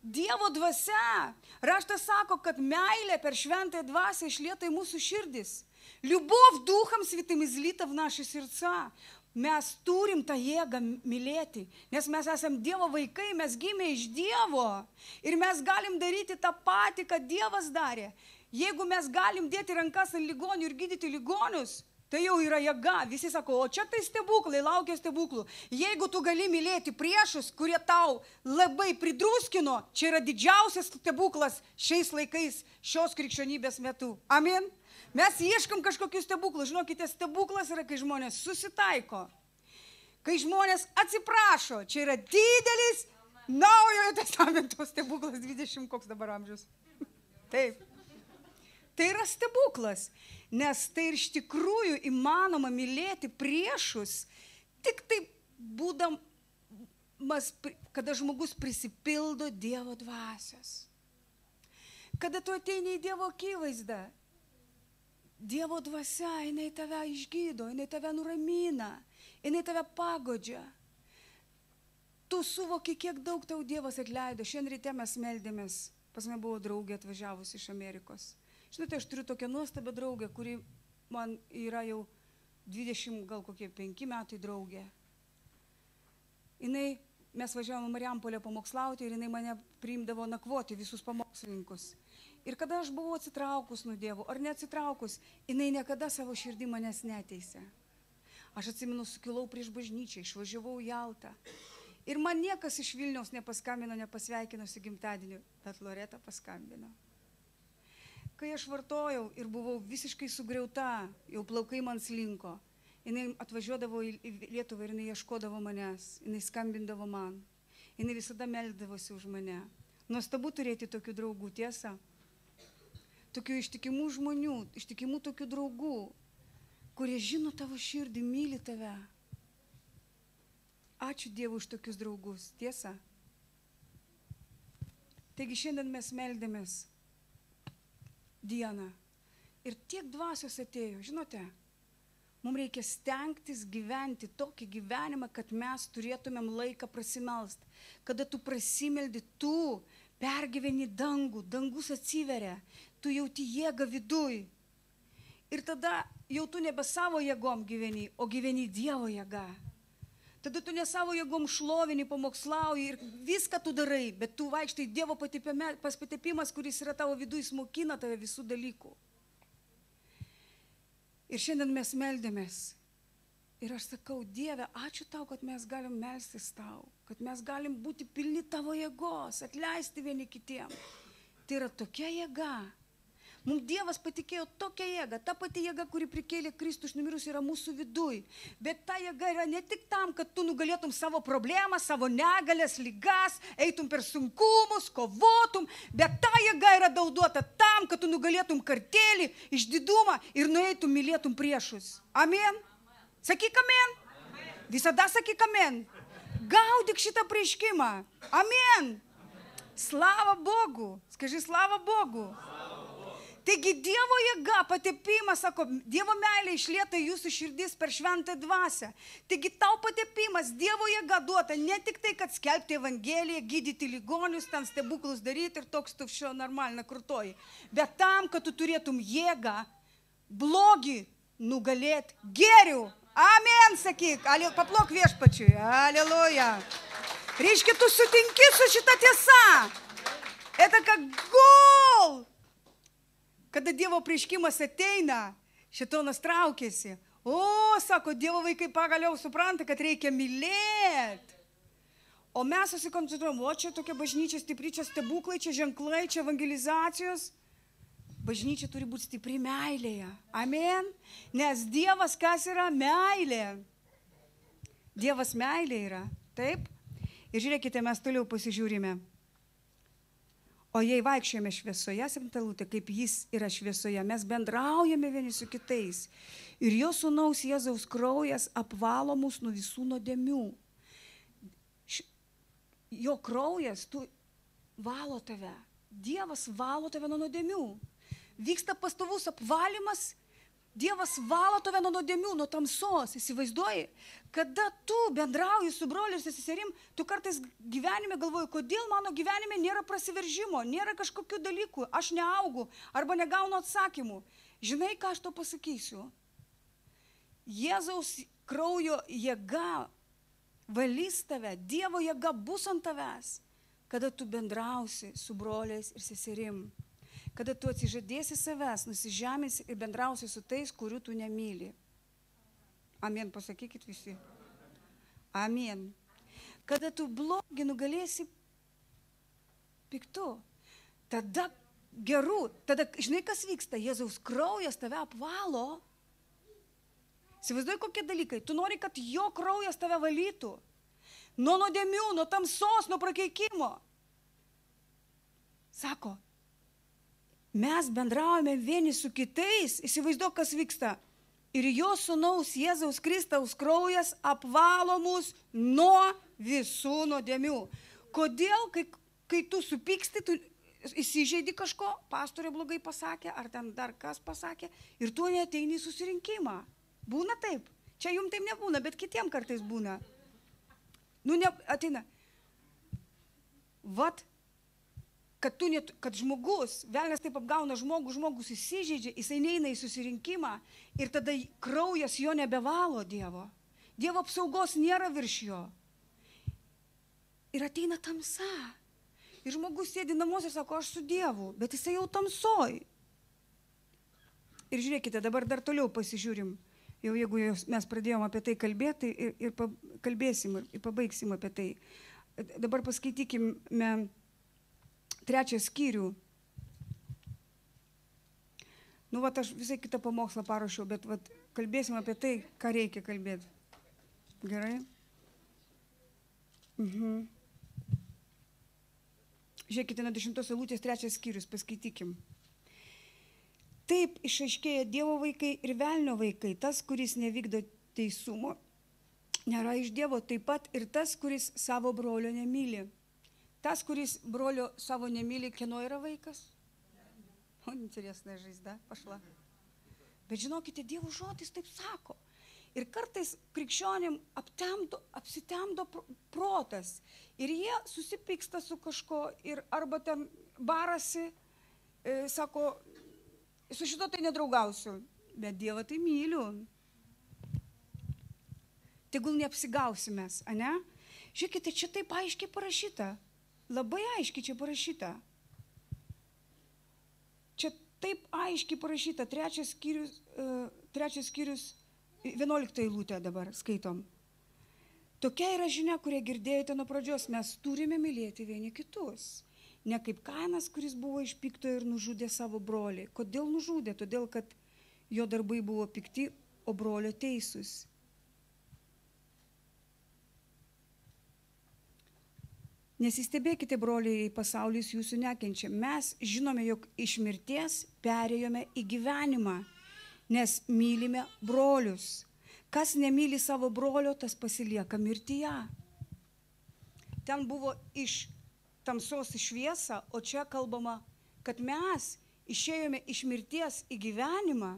Dievo dvasia. Raštas sako, kad meilė per šventąją dvasią išlieta į mūsų širdis. Любовь Духом Святым излита в наши сердца. Mes turim tą jėgą mylėti, nes mes esam Dievo vaikai, mes gimė iš Dievo ir mes galim daryti tą patį, ką Dievas darė. Jeigu mes galim dėti rankas ant ligonių ir gydyti ligonius, tai jau yra jėga. Visi sako, o čia tai stebuklai, laukia stebuklų. Jeigu tu gali mylėti priešus, kurie tau labai pridruskino, čia yra didžiausias stebuklas šiais laikais, šios krikščionybės metu. Amen. Mes ieškam kažkokių stebuklų. Žinokite, stebuklas yra, kai žmonės susitaiko. Kai žmonės atsiprašo. Čia yra didelis Naujojo testamento stebuklas 20, koks dabar amžius. Taip. Tai yra stebuklas. Nes tai ir iš tikrųjų įmanoma mylėti priešus tik taip būdamas, kada žmogus prisipildo Dievo dvasios. Kada tu ateini į Dievo akivaizdą, Dievo dvasia, jinai tave išgydo, jinai tave nuramina, jinai tave pagodžia. Tu suvoki, kiek daug tau Dievas atleido. Šiandien ryte mes meldėmės, pas mane buvo draugė atvažiavusi iš Amerikos. Žinote, aš turiu tokią nuostabią draugę, kuri man yra jau 20, gal kokie 5 metai draugė. Mes važiavome Marijampolę pamokslauti ir jinai mane priimdavo nakvoti visus pamokslininkus. Ir kada aš buvau atsitraukus nuo Dievo, ar neatsitraukus, jinai niekada savo širdį manęs neteisė. Aš atsimenu, sukilau prieš bažnyčią, išvažiavau į Jaltą. Ir man niekas iš Vilniaus nepaskambino, nepasveikino su gimtadieniu, bet Loreta paskambino. Kai aš vartojau ir buvau visiškai sugriauta, jau plaukai man slinko, jinai atvažiuodavo į Lietuvą ir jinai ieškodavo manęs, jinai skambindavo man, jinai visada meldavosi už mane. Nuostabu turėti tokių draugų, tiesa? Tokių ištikimų žmonių, ištikimų tokių draugų, kurie žino tavo širdį, myli tave. Ačiū Dievui už tokius draugus, tiesa? Taigi šiandien mes meldėmės dieną ir tiek dvasios atėjo, žinote, mums reikia stengtis gyventi tokį gyvenimą, kad mes turėtumėm laiką prasimelst. Kada tu prasimeldi, tu pergyveni dangų, dangus atsiveria, tu jauti jėgą viduj. Ir tada jau tu nebe savo jėgom gyveni, o gyveni Dievo jėga. Tada tu ne savo jėgom šlovini, pamokslauji ir viską tu darai, bet tu vaikštai Dievo patepimas, kuris yra tavo viduj, jis mokina tave visų dalykų. Ir šiandien mes meldėmės. Ir aš sakau, Dieve, ačiū tau, kad mes galim melstis tau, kad mes galim būti pilni tavo jėgos, atleisti vieni kitiem. Tai yra tokia jėga. Mums Dievas patikėjo tokią jėgą, ta pati jėga, kuri prikėlė Kristų iš numirus, yra mūsų viduj. Bet ta jėga yra ne tik tam, kad tu nugalėtum savo problemą, savo negalės, ligas, eitum per sunkumus, kovotum, bet ta jėga yra duota tam, kad tu nugalėtum kartėlį, išdidumą ir nueitum mylėtum priešus. Amen. Sakyk amen. Visada sakyk amen. Gaudyk šitą prieškimą. Amen. Slava Bogu. Скажи, слава Богу. Taigi Dievo jėga, patepimas, sako, Dievo meilė išlieta jūsų širdis per šventą dvasią. Taigi tau patepimas, Dievo jėga duota ne tik tai, kad skelbti Evangeliją, gydyti ligonius, ten stebuklus daryti ir toks tu šio normalna krutoji. Bet tam, kad tu turėtum jėgą, blogį nugalėti gėrių. Amen, sakyk, paplok viešpačiui. Aleluja. Reiškia, tu sutinki su šita tiesa. Это как гол. Kada Dievo prieškimas ateina, šėtonas traukiasi. O, sako, Dievo vaikai pagaliau supranta, kad reikia mylėti. O mes susikoncentruojam, o čia tokia bažnyčia stipri, čia stebuklai, čia ženklai, čia evangelizacijos. Bažnyčia turi būti stipri meilėje. Amen. Nes Dievas kas yra? Meilė. Dievas meilė yra. Taip? Ir žiūrėkite, mes toliau pasižiūrime. O jei vaikščiojame šviesoje, septintalūtė, kaip jis yra šviesoje, mes bendraujame vieni su kitais. Ir jo sūnaus Jėzaus kraujas apvalo mus nuo visų nuodėmių. Jo kraujas valo tave. Dievas valo tave nuo nuodėmių. Vyksta pastovus apvalymas. Dievas valo tave nuo nuodėmių, nuo tamsos. Įsivaizduoji, kada tu bendrauji su broliu ir seserim, tu kartais gyvenime galvoji, kodėl mano gyvenime nėra prasiveržimo, nėra kažkokių dalykų, aš neaugu arba negaunu atsakymų. Žinai, ką aš to pasakysiu? Jėzaus kraujo jėga valys tave, Dievo jėga bus ant tavęs, kada tu bendrausi su broliais ir seserim. Kada tu atsižadėsi savęs, nusižeminsi ir bendrausi su tais, kurių tu nemyli. Amen, pasakykit visi. Amen. Kada tu blogį nugalėsi piktu, tada geru, tada, žinai, kas vyksta? Jėzaus kraujas tave apvalo. Įsivaizduoji, kokie dalykai. Tu nori, kad jo kraujas tave valytų. Nuo nuodėmių, nuo tamsos, nuo prakeikimo. Sako, mes bendraujame vieni su kitais, įsivaizduok, kas vyksta. Ir jo sūnaus Jėzaus Kristaus kraujas apvalo mus nuo visų nuodėmių. Kodėl, kai tu supyksti, tu įsižeidi kažko, pastorė blogai pasakė, ar ten dar kas pasakė, ir tu neateini į susirinkimą. Būna taip. Čia jums taip nebūna, bet kitiem kartais būna. Ateina. Vat. Kad žmogus, velnias taip apgauna žmogus įsižeidžia, jisai neina į susirinkimą ir tada kraujas jo nebevalo Dievo. Dievo apsaugos nėra virš jo. Ir ateina tamsa. Ir žmogus sėdi namuose ir sako, aš su Dievu, bet jisai jau tamsoj. Ir žiūrėkite, dabar dar toliau pasižiūrim. Jau jeigu mes pradėjom apie tai kalbėti ir kalbėsim ir pabaigsim apie tai. Dabar paskaitykime 3 skyrių. Aš visai kitą pamokslą parašiau, bet kalbėsim apie tai, ką reikia kalbėti. Gerai? Žiūrėkite, nuo 10 eilutės 3 skyrius, paskaitykim. Taip išaiškėja Dievo vaikai ir velnio vaikai, tas, kuris nevykdo teisumo, nėra iš Dievo, taip pat ir tas, kuris savo brolio nemyli. Tas, kuris brolio savo nemyli, kieno yra vaikas? O, interesna žaizda, pašla. Bet žinokite, Dievo žodis taip sako. Ir kartais krikščionim apsitemdo protas. Ir jie susipyksta su kažko ir arba ten barasi, sako, su šito tai nedraugausiu, bet Dievą tai myliu. Tegul neapsigausimės, ane? Žiūrėkite, čia taip aiškiai parašyta. Labai aiškiai čia parašyta. Čia taip aiškiai parašyta. 3 skyrius, 11 eilutė dabar skaitom. Tokia yra žinia, kurią girdėjote nuo pradžios. Mes turime mylėti vieni kitus. Ne kaip Kainas, kuris buvo iš pikto ir nužudė savo brolį. Kodėl nužudė? Todėl, kad jo darbai buvo pikti, o brolio teisūs. Nesistebėkite, broliai, pasaulis jūsų nekenčia. Mes žinome, jog iš mirties perėjome į gyvenimą, nes mylime brolius. Kas nemyli savo brolio, tas pasilieka mirtyje. Ten buvo iš tamsos į šviesą, o čia kalbama, kad mes išėjome iš mirties į gyvenimą,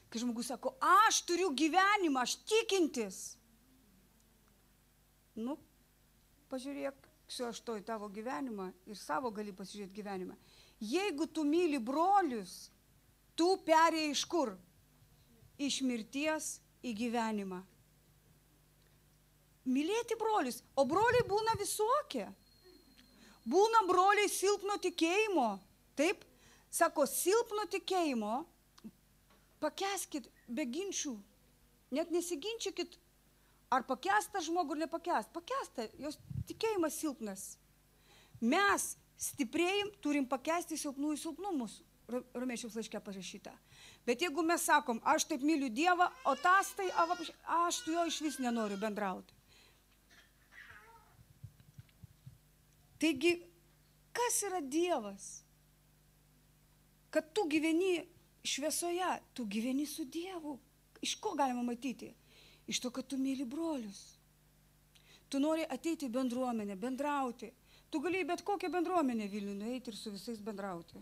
kai žmogus sako, aš turiu gyvenimą, aš tikintis. Nu, pažiūrėk, aš to į tavo gyvenimą ir savo gali pasižiūrėti gyvenimą. Jeigu tu myli brolius, tu perėjai iš kur? Iš mirties į gyvenimą. Mylėti brolius, o broliai būna visokie. Būna broliai silpno tikėjimo, taip? Sako, silpno tikėjimo, pakęskit be ginčių, net nesiginčykit, ar pakęsta žmogų ar nepakęsta. Pakęsta, jos tikėjimas silpnas. Mes stiprėjim, turim pakęsti silpnųjų silpnumus. Romiečiaus laiške parašyta. Bet jeigu mes sakom, aš taip myliu Dievą, o tas tai, aš tu jo iš vis nenoriu bendrauti. Taigi, kas yra Dievas? Kad tu gyveni šviesoje, tu gyveni su Dievu. Iš ko galima matyti? Iš to, kad tu myli brolius. Tu nori ateiti į bendruomenę, bendrauti. Tu gali bet kokią bendruomenę Vilniuje nueiti ir su visais bendrauti.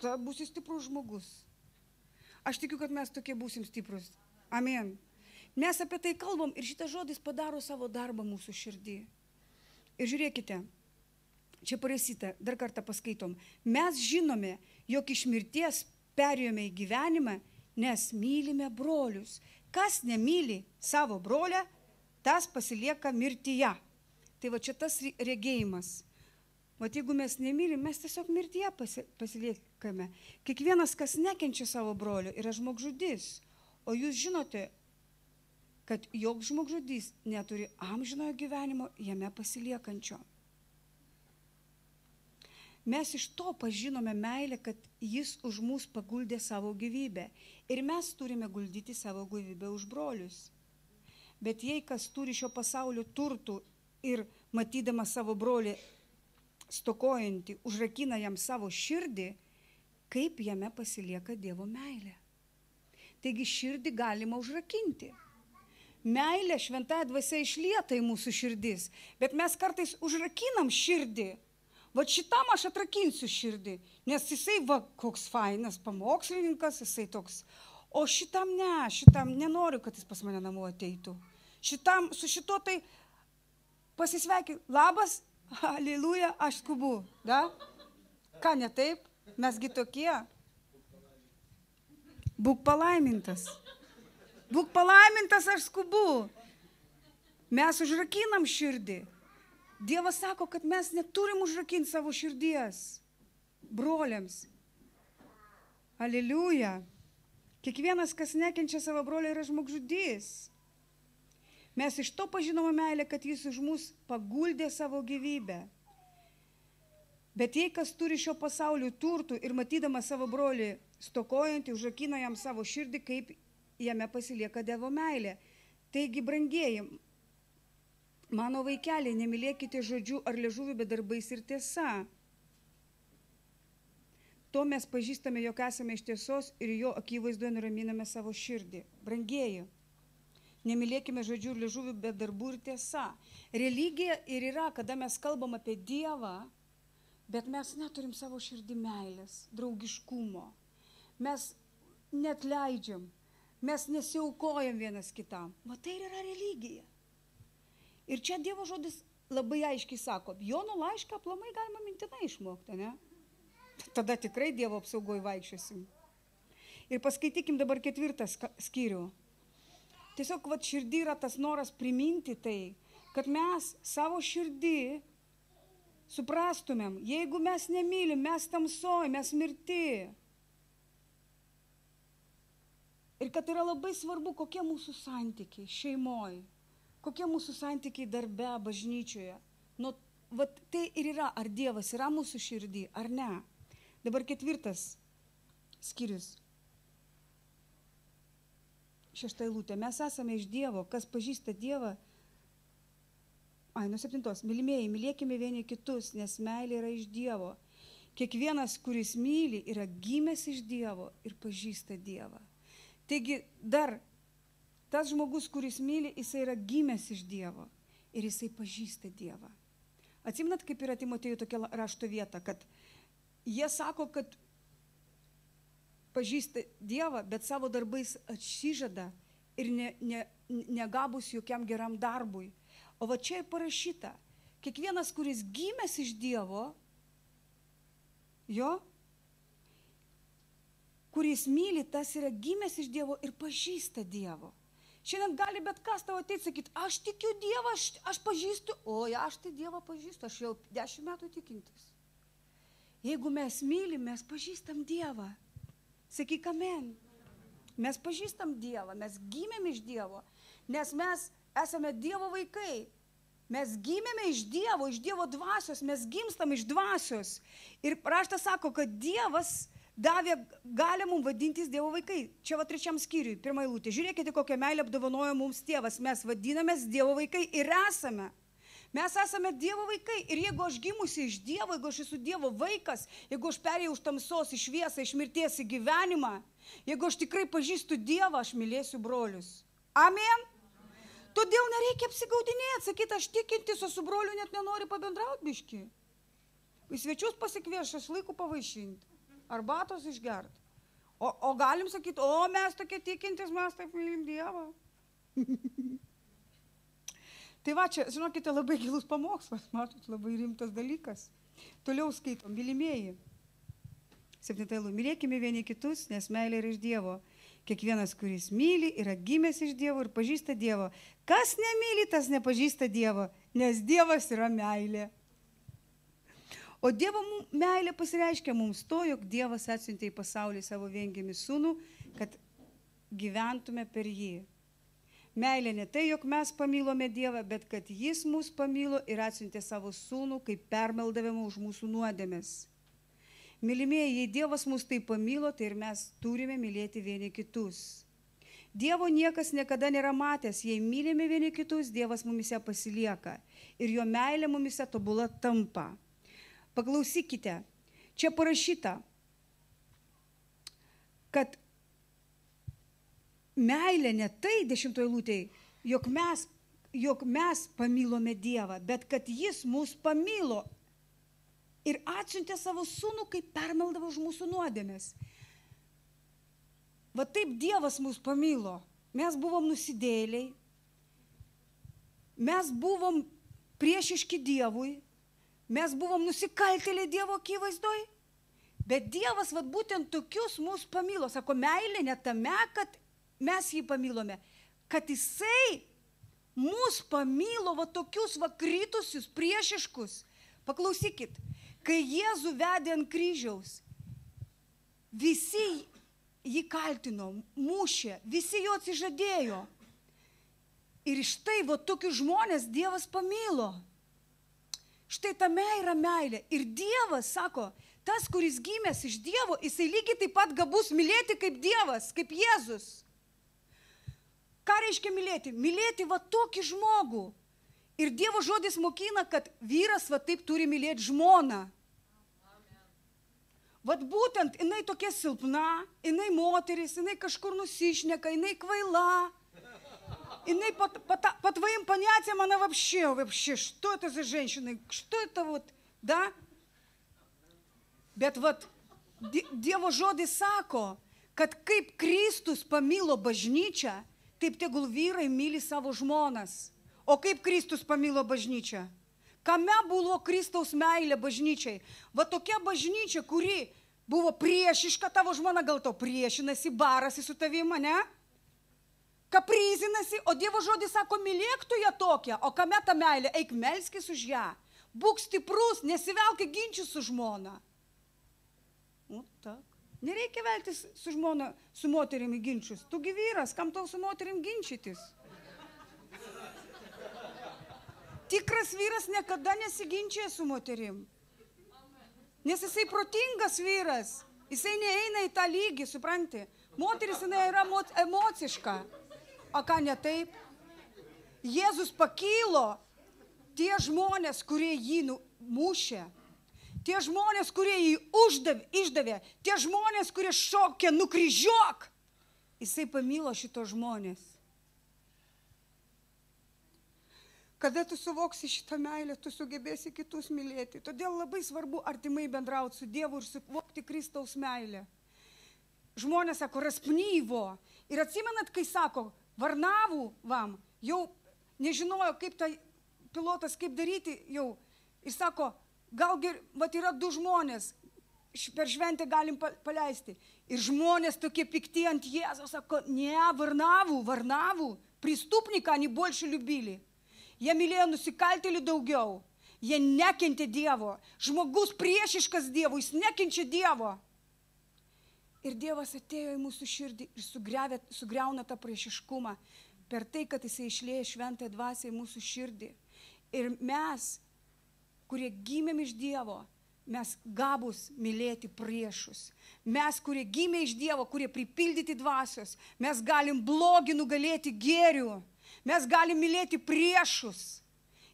Ta būsi stiprus žmogus. Aš tikiu, kad mes tokie būsim stiprus. Amen. Mes apie tai kalbam ir šitas žodis padaro savo darbą mūsų širdį. Ir žiūrėkite, čia parašyta, dar kartą paskaitom. Mes žinome, jog iš mirties perėjome į gyvenimą, nes mylime brolius. Kas nemyli savo brolę, tas pasilieka mirtyje. Tai va čia tas regėjimas. Vat jeigu mes nemylim, mes tiesiog mirtyje pasiliekame. Kiekvienas, kas nekenčia savo brolio, yra žmogžudys. O jūs žinote, kad joks žmogžudys neturi amžinojo gyvenimo jame pasiliekančio. Mes iš to pažinome meilę, kad jis už mus paguldė savo gyvybę. Ir mes turime guldyti savo gyvybę už brolius. Bet jei kas turi šio pasaulio turtų ir matydama savo brolį stokojantį, užrakina jam savo širdį, kaip jame pasilieka Dievo meilė. Taigi širdį galima užrakinti. Meilė šventąja dvasia išlieta į mūsų širdis, bet mes kartais užrakinam širdį. Va šitam aš atrakinsiu širdį, nes jisai va koks fainas pamokslininkas, jisai toks. O šitam nenoriu, kad jis pas mane namo ateitų. Šitam, su šito tai pasisveikin, labas, Aliluja, aš skubu, da? Ką ne taip? Mesgi tokie. Būk palaimintas. Būk palaimintas, aš skubu. Mes užrakinam širdį. Dievas sako, kad mes neturim užrakinti savo širdies broliams. Aliluja. Kiekvienas, kas nekenčia savo brolio, yra žmogžudys. Mes iš to pažinome meilę, kad jis už mus paguldė savo gyvybę. Bet jei kas turi šio pasaulio turtų ir matydama savo brolį stokojantį, užrakina jam savo širdį, kaip jame pasilieka Dievo meilė. Taigi, brangieji, mano vaikeliai, nemylėkite žodžių ar liežuvių, bet darbais ir tiesa. To mes pažįstame, jog esame iš tiesos ir jo akivaizdoje nuraminame savo širdį. Brangieji, nemylėkime žodžių ir liežuvių, bet darbų ir tiesa. Religija ir yra, kada mes kalbam apie Dievą, bet mes neturim savo širdį meilės, draugiškumo. Mes net leidžiam, mes nesiaukojam vienas kitam. Va tai yra religija. Ir čia Dievo žodis labai aiškiai sako, Jono laišką aplamai galima mintinai išmokti, ne? Tada tikrai Dievo apsaugoj vaikščiosim. Ir paskaitykim dabar 4 skyrių. Tiesiog vat širdį yra tas noras priminti tai, kad mes savo širdį suprastumėm, jeigu mes nemylim, mes tamsoj, mes mirti. Ir kad yra labai svarbu, kokie mūsų santykiai šeimoj, kokie mūsų santykiai darbe, bažnyčioje. Nu, vat tai ir yra, ar Dievas yra mūsų širdį, ar ne. Dabar 4 skyrius. 6 eilutė. Mes esame iš Dievo, kas pažįsta Dievą. 7. Mylimieji, mylėkime vieni kitus, nes meilė yra iš Dievo. Kiekvienas, kuris myli, yra gimęs iš Dievo ir pažįsta Dievą. Taigi dar tas žmogus, kuris myli, jisai yra gimęs iš Dievo ir jisai pažįsta Dievą. Atsimenat, kaip yra Timotėjui tokia rašto vieta, kad jie sako, kad pažįsta Dievą, bet savo darbais atsižada ir negabus jokiam geram darbui. O va čia parašyta, kiekvienas, kuris gimęs iš Dievo, kuris myli, tas yra gimęs iš Dievo ir pažįsta Dievo. Šiandien gali bet kas tavo ateiti sakyti, aš tikiu Dievą, aš pažįstu, aš tai Dievą pažįstu, aš jau 10 metų tikintis. Jeigu mes mylim, mes pažįstam Dievą. Sakyk amen. Mes pažįstam Dievą, mes gimėm iš Dievo, nes mes esame Dievo vaikai. Mes gimėme iš Dievo dvasios, mes gimstam iš dvasios. Ir raštas sako, kad Dievas davė galę mums vadintis Dievo vaikai. Čia va 3 skyriui, 1 eilutė. Žiūrėkite, kokią meilę apdovanojo mums tėvas. Mes vadinamės Dievo vaikai ir esame. Mes esame Dievo vaikai. Ir jeigu aš gimusi iš Dievo, jeigu aš esu Dievo vaikas, jeigu aš perėjau iš tamsos į šviesą, iš mirties į gyvenimą, jeigu aš tikrai pažįstu Dievą, aš mylėsiu brolius. Amen. Todėl nereikia apsigaudinėti, sakyti, aš tikintis, o su broliu net nenori pabendrauti biškį. Į svečius pasikvieš, aš laiku pavaišinti. Arbatos išgerti. O galim sakyti, mes tokie tikintis, mes taip mylim Dievą. Tai va čia, žinokite, labai gilus pamokslas, matot, labai rimtas dalykas. Toliau skaitom, mylimieji. 7 eilutė. Mylėkime vieni kitus, nes meilė yra iš Dievo. Kiekvienas, kuris myli, yra gimęs iš Dievo ir pažįsta Dievo. Kas nemyli, tas nepažįsta Dievo, nes Dievas yra meilė. O Dievo meilė pasireiškia mums to, jog Dievas atsiuntė į pasaulį savo viengimį sūnų, kad gyventume per jį. Meilė ne tai, jog mes pamylome Dievą, bet kad jis mus pamylo ir atsiuntė savo sūnų, kaip permeldavimą už mūsų nuodėmes. Mylimieji, jei Dievas mus taip pamylo, tai ir mes turime mylėti vieni kitus. Dievo niekas niekada nėra matęs, jei mylime vieni kitus, Dievas mumise pasilieka ir jo meilė mumise tobula tampa. Paklausykite, čia parašyta, kad meilė ne tai 10 eilutėj, jog mes pamylome Dievą, bet kad jis mus pamylo ir atsiuntė savo sūnų, kaip permeldavo už mūsų nuodėmes. Va taip Dievas mus pamylo. Mes buvom nusidėjėliai, mes buvom priešiški Dievui, mes buvom nusikaltėliai Dievo akivaizdoj, bet Dievas vat būtent tokius mus pamylo. Sako, meilė ne tame, kad mes jį pamylome, kad jisai mus pamylo va tokius va kritusius, priešiškus. Paklausykit, kai Jėzų vedė ant kryžiaus, visi jį kaltino, mušė, visi jo atsižadėjo. Ir štai va tokius žmonės Dievas pamylo. Štai tame yra meilė. Ir Dievas, sako, tas, kuris gimęs iš Dievo, jisai lygiai taip pat gabus mylėti kaip Dievas, kaip Jėzus. Ką reiškia mylėti? Mylėti va tokį žmogų. Ir Dievo žodis mokina, kad vyras va taip turi mylėti žmoną. Vat būtent, jinai tokia silpna, jinai moteris, jinai kažkur nusišneka, jinai kvaila. Иней по твоим понятиям она вообще, что это за женщина, что это вот, да? Bet vat, Dievo žodis sako, kad kaip Kristus pamilo bažnyčią, taip tegul vyrai myli savo žmonas. O kaip Kristus pamilo bažnyčią? Kame buvo Kristaus meilė bažnyčiai? Va tokia bažnyčia, kuri buvo priešiška, tavo žmona gal to priešinasi, barasi su tavimi, ne? Kaprizinasi, o Dievo žodis sako, mylėk tu ją tokią, o kame ta meilė, eik melskis už ją, būk stiprus, nesivelk į ginčius su žmona. Nu, tak. Nereikia veltis su žmona, su moterim į ginčius. Tu gi vyras, kam tau su moterim ginčytis? Tikras vyras niekada nesiginčia su moterim. Nes jisai protingas vyras, jisai neeina į tą lygį, supranti. Moteris jinai yra emociška. O ką ne taip? Jėzus pakylo, tie žmonės, kurie jį mušė, tie žmonės, kurie jį išdavė, tie žmonės, kurie šokė, nukryžiuok, jisai pamilo šito žmonės. Kada tu suvoksi šitą meilę, tu sugebėsi kitus mylėti. Todėl labai svarbu artimai bendrauti su Dievu ir suvokti Kristaus meilę. žmonės sako, raspnyvo. Ir atsimenat, kai sako, Varnavų vam, jau nežinojo, kaip tai pilotas, kaip daryti jau. Ir sako, galgi, vat yra 2 žmonės, per šventę galim paleisti. Ir žmonės tokie pikti ant Jėzaus, sako, ne, Varnavų, pristupniką они больше любили. Jie mylėjo nusikaltėlių daugiau. Jie nekentė Dievo. Žmogus priešiškas Dievui, jis nekenčia Dievo. Ir Dievas atėjo į mūsų širdį ir sugriauna tą priešiškumą per tai, kad jisai išlieja šventąją dvasią į mūsų širdį. Ir mes, kurie gimėm iš Dievo, mes gabus mylėti priešus. Mes, kurie gimė iš Dievo, kurie pripildyti dvasios, mes galim blogį nugalėti gėriu. Mes galim mylėti priešus.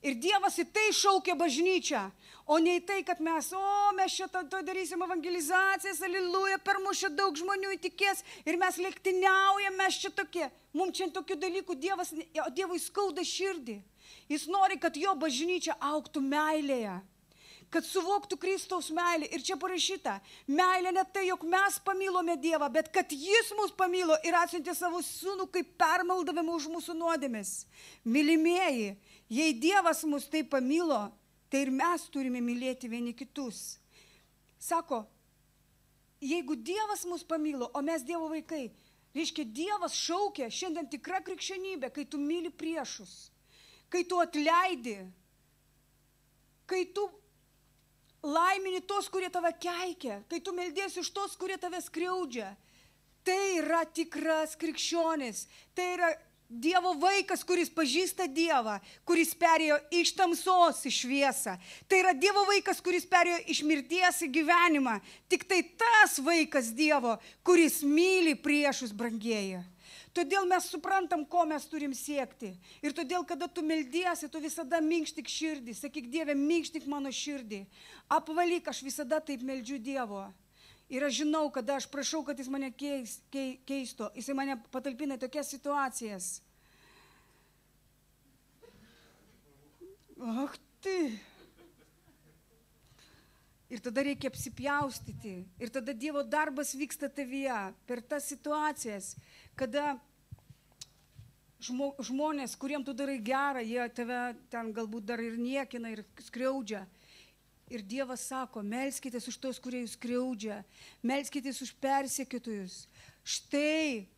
Ir Dievas į tai šaukia bažnyčią, o ne į tai, kad mes čia to darysim evangelizacijas, aliluja, per mus čia daug žmonių įtikės ir mes lektiniaujam, mes čia tokie. Mums čia tokių dalykų Dievui skauda širdį. Jis nori, kad jo bažnyčia augtų meilėje, kad suvoktų Kristaus meilę. Ir čia parašyta, meilė ne tai, jog mes pamylome Dievą, bet kad jis mus pamylo ir atsiuntė savo sūnų kaip permaldavimą už mūsų nuodėmes. Mylimieji, jei Dievas mus taip pamylo, tai ir mes turime mylėti vieni kitus. Sako, jeigu Dievas mus pamylo, o mes Dievo vaikai, reiškia Dievas šaukia šiandien tikra krikščionybė, kai tu myli priešus, kai tu atleidi, kai tu laimini tos, kurie tave keikia, kai tu meldiesi už tos, kurie tave skriaudžia. Tai yra tikras krikščionis, tai yra Dievo vaikas, kuris pažįsta Dievą, kuris perėjo iš tamsos į šviesą. Tai yra Dievo vaikas, kuris perėjo iš mirties į gyvenimą. Tik tai tas vaikas Dievo, kuris myli priešus, brangieji. Todėl mes suprantam, ko mes turim siekti. Ir todėl, kada tu meldiesi, tu visada minkštik širdį. Sakyk, Dieve, minkštik mano širdį. Apvalyk, aš visada taip meldžiu Dievo. Ir aš žinau, kada aš prašau, kad jis mane keistų. Jis mane patalpina į tokias situacijas. Ach, tai. Ir tada reikia apsipjaustyti. Ir tada Dievo darbas vyksta tavyje per tas situacijas, kada žmonės, kuriem tu darai gerą, jie tave ten galbūt dar ir niekina ir skriaudžia. Ir Dievas sako, melskitės už tos, kurie jūs skriaudžia, melskitės už persekiotojus. Štai,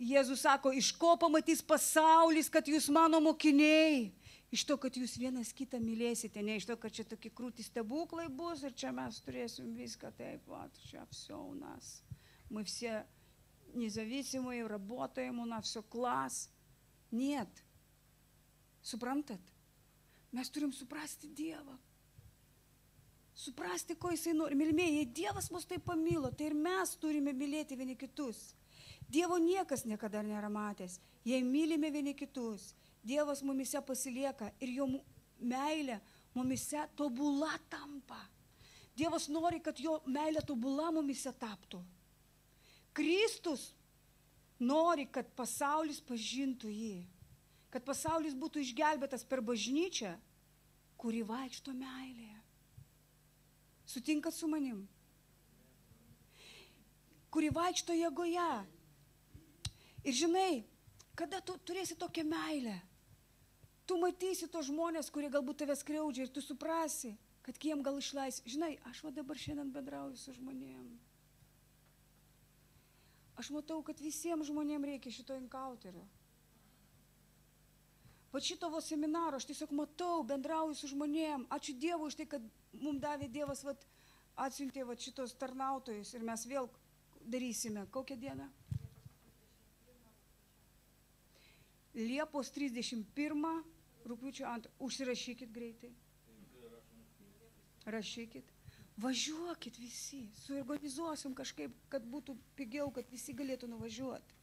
Jėzus sako, iš ko pamatys pasaulis, kad jūs mano mokiniai? Iš to, kad jūs vienas kitą mylėsite, ne iš to, kad čia tokie krūti stebuklai bus ir čia mes turėsim viską taip, čia все у нас. Мы все независимые, работаем, у нас все класс. Нет. Suprantat? Mes turim suprasti Dievą. Suprasti, ko jisai nori. Mylimieji, jei Dievas mus taip pamilo, tai ir mes turime mylėti vieni kitus. Dievo niekas niekada nėra matęs. Jei mylime vieni kitus, Dievas mumise pasilieka ir jo meilė mumise tobula tampa. Dievas nori, kad jo meilė tobula mumise taptų. Kristus nori, kad pasaulis pažintų jį. Kad pasaulis būtų išgelbėtas per bažnyčią, kuri vaikšto meilėje. Sutinkat su manim? Kuri vaikšto jėgoje. Ir žinai, kada tu turėsi tokią meilę, tu matysi tos žmonės, kurie galbūt tave skriaudžia ir tu suprasi, kad kiem gal išlaisi. Žinai, aš dabar šiandien bendrauju su žmonėm. Aš matau, kad visiems žmonėms reikia šito enkauterio. Va šito seminaro aš tiesiog matau, bendrauju su žmonėm. Ačiū Dievui už tai, kad mums davė Dievas, atsiuntė šitos tarnautojus ir mes vėl darysime. Kokią dieną? Liepos 31, rugpjūčio 2. Užsirašykit greitai. Rašykit. Važiuokit visi. Suorganizuosim kažkaip, kad būtų pigiau, kad visi galėtų nuvažiuoti.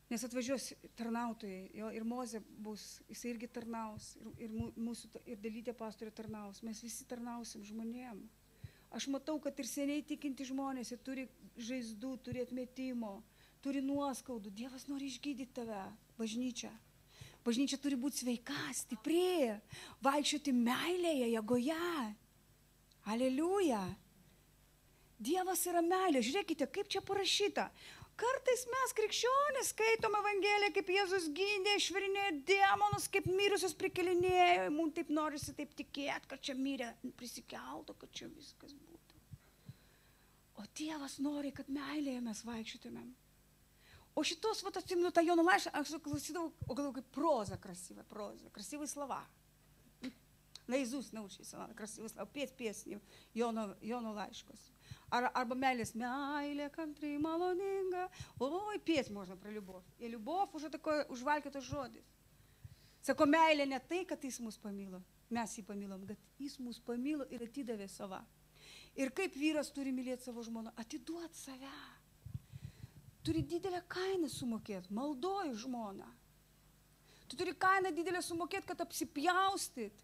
Nes atvažiuos tarnautojai, ir Mozė bus, jis irgi tarnaus, ir Dalytė pastorė tarnaus. Mes visi tarnausim žmonėm. Aš matau, kad ir seniai tikinti žmonės, jie turi žaizdų, turi atmetimo, turi nuoskaudų. Dievas nori išgydyti tave, bažnyčia. Bažnyčia turi būti sveika, stipri, vaikščioti meilėje, jėgoje. Aleliuja. Dievas yra meilė. Žiūrėkite, kaip čia parašyta. Kartais mes krikščionys skaitom Evangeliją, kaip Jėzus gynė, išvarinėjo demonus, kaip mirusius prikelinėjo. Mums taip norisi taip tikėti, kad čia mirė, prisikelto, kad čia viskas būtų. O Dievas nori, kad meilėje mes vaikščiotumėm. O šitos, вот atsimenu tą Jono laišką, aš klausydavau, o galvoju, kaip proza, красивые слова. Наизусть научился, красивые слова, петь песни Jono laiškos. Arba meilė, kantri, maloninga. Ой, петь можно про любовь. И любовь уже такой, užvalkytas žodis. Sako, meilė ne tai, kad jis mus pamilo, mes jį pamilom, bet jis mus pamilo ir atidavė save. Ir kaip vyras turi mylėti savo žmoną, atiduot save. Turi didelę kainą sumokėti, maldoji žmoną. Tu turi kainą didelę sumokėti, kad apsipjaustyt.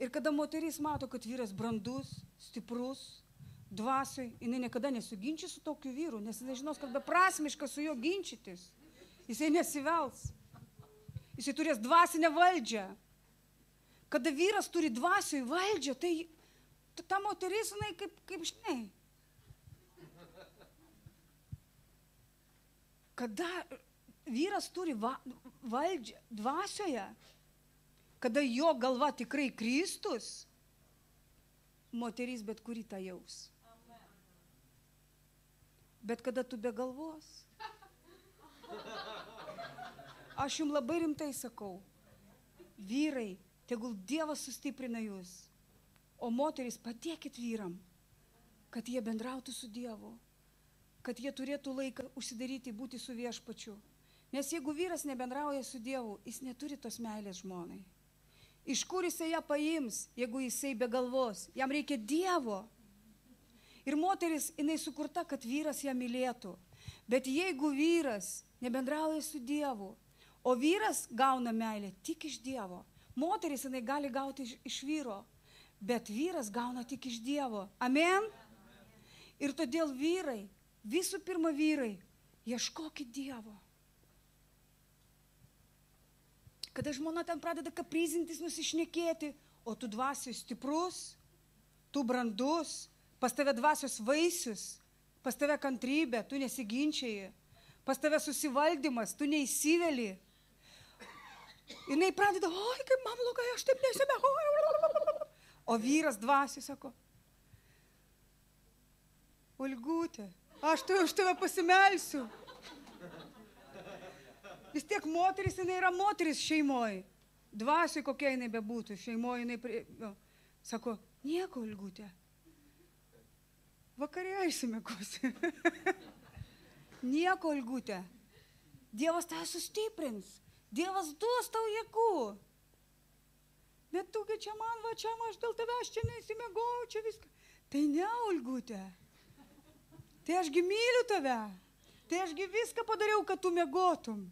Ir kada moteris mato, kad vyras brandus, stiprus, dvasioj, jinai niekada nesuginčys su tokiu vyru, nes jinai žinos, kad beprasmiška su juo ginčytis. Jisai nesivels. Jisai turės dvasinę valdžią. Kada vyras turi dvasioj valdžią, tai ta moteris, jinai kaip žinai. Kada vyras turi valdžią dvasioje, kada jo galva tikrai Kristus, moteris bet kuri tą jaus. Bet kada tu be galvos, aš jums labai rimtai sakau, vyrai, tegul Dievas sustiprina jūs, o moteris padėkit vyram, kad jie bendrautų su Dievu, kad jie turėtų laiką užsidaryti, būti su viešpačiu. Nes jeigu vyras nebendrauja su Dievu, jis neturi tos meilės žmonai. Iš kur jisai ją paims, jeigu jisai be galvos? Jam reikia Dievo. Ir moteris, jinai sukurta, kad vyras ją mylėtų. Bet jeigu vyras nebendrauja su Dievu, o vyras gauna meilę tik iš Dievo, moteris jinai gali gauti iš vyro, bet vyras gauna tik iš Dievo. Amen? Ir todėl vyrai, visų pirma vyrai, ieškokit Dievo. Kada žmona ten pradeda kaprizintis, nusišnekėti, o tu dvasios stiprus, tu brandus, pas tave dvasios vaisius, pas tave kantrybė, tu nesiginčiai, pas tave susivaldymas, tu neįsiveli. Ir jinai pradeda, oi, kaip man blogai, aš taip nesimėgoju. O vyras dvasiai sako, Olgutė, aš tai už tave pasimelsiu. Vis tiek moteris, jinai yra moteris šeimoje. Dvasiai kokia jinai bebūtų, šeimoje jinai sako, nieko, Olgutė. Vakarė išsimėgosi. Nieko, Olgutė. Dievas tave sustiprins. Dievas duos tau jėgų. Bet tugi čia man, aš dėl tavęs čia neįsimėgojau, čia viską. Tai ne, Olgutė. Tai ašgi myliu tave. Tai ašgi viską padariau, kad tu mėgotum.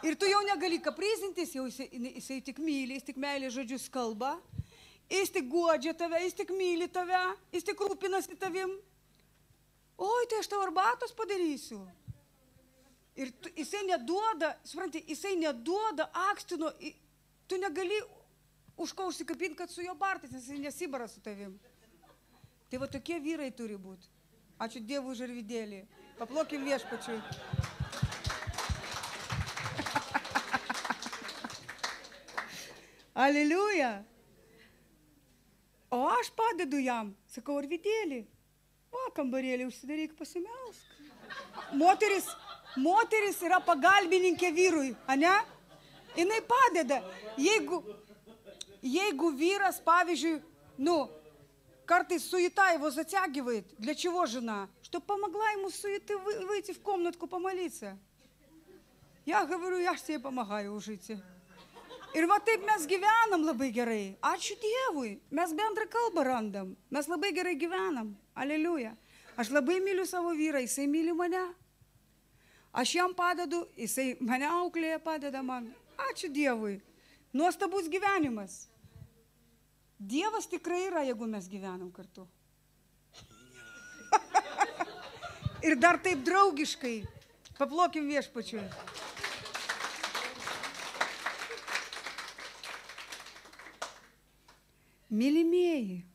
Ir tu jau negali kaprizintis, jau jisai tik myli, jis tik meilės žodžius kalba, jis tik guodžia tave, jis tik myli tave, jis tik rūpinasi tavim. Oi, tai aš tau arbatos padarysiu. Ir jisai neduoda, supranti, jisai neduoda akstino, tu negali už ko užsikabinti, kad su jo bartis, nes jisai nesibara su tavim. Tai va tokie vyrai turi būti. Ačiū Dievui už arvidėlį. Paplokim viešpačiui. Aleliuja. O aš padedu jam, sakau, arvidėlį. O, kambarėlį užsidaryk, pasimelsk. Moteris yra pagalbininkė vyrui, ane? Jinai padeda. Jeigu vyras, pavyzdžiui, карtais суета его затягивает. Для чего жена? Чтобы помогла ему суеты выйти в комнатку помолиться. Я говорю, я ж тебе помогаю užeiti. Ir va taip mes gyvenam labai gerai. Ačiū Dievui. Mes bendrą kalbą randam. Mes labai gerai gyvenam. Aleliuja. Aš labai myliu savo vyrą, jisai myli mane. Aš jam padedu, jisai mane auklėje padeda man. Ačiū Dievui. Nuostabus gyvenimas. Dievas tikrai yra, jeigu mes gyvenam kartu. Ir dar taip draugiškai. Paplokim viešpačiui. Mylimieji,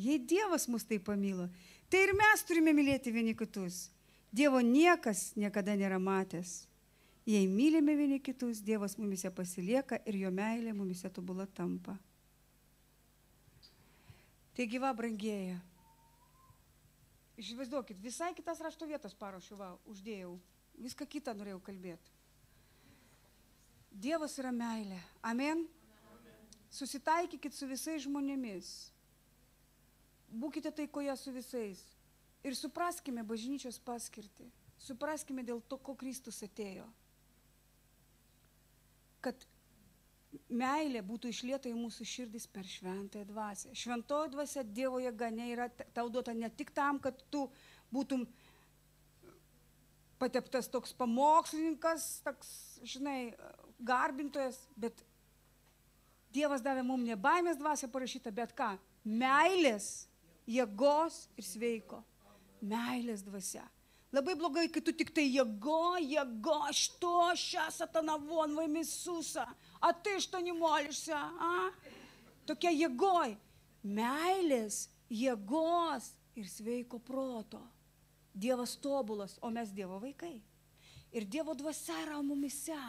jei Dievas mus taip pamilo, Tai ir mes turime mylėti vieni kitus. Dievo niekas niekada nėra matęs. Jei mylime vieni kitus, Dievas mumise pasilieka ir jo meilė mumise tobula tampa. Taigi va, brangieji, išvaizduokit, visai kitas rašto vietas parašiau, va, uždėjau. Viską kitą norėjau kalbėti. Dievas yra meilė. Amen. Susitaikykit su visais žmonėmis. Būkite taikoje su visais. Ir supraskime bažnyčios paskirtį. Supraskime dėl to, ko Kristus atėjo. Kad meilė būtų išlieta į mūsų širdis per šventąją dvasią. Šventoji dvasia, Dievo jėga yra tau duota ne tik tam, kad tu būtum pateptas toks pamokslininkas, toks, žinai, garbintojas, bet Dievas davė mums ne baimės dvasią parašytą, bet ką? Meilės, jėgos ir sveiko. Meilės dvasia. Labai blogai, kai tu tik tai jėgo, что, ща сатана вон во имя Иисуса, а ты что не молишься, а? Tokia jėgoj. Meilės, jėgos ir sveiko proto. Dievas tobulas, o mes Dievo vaikai. Ir Dievo dvasia yra mumise.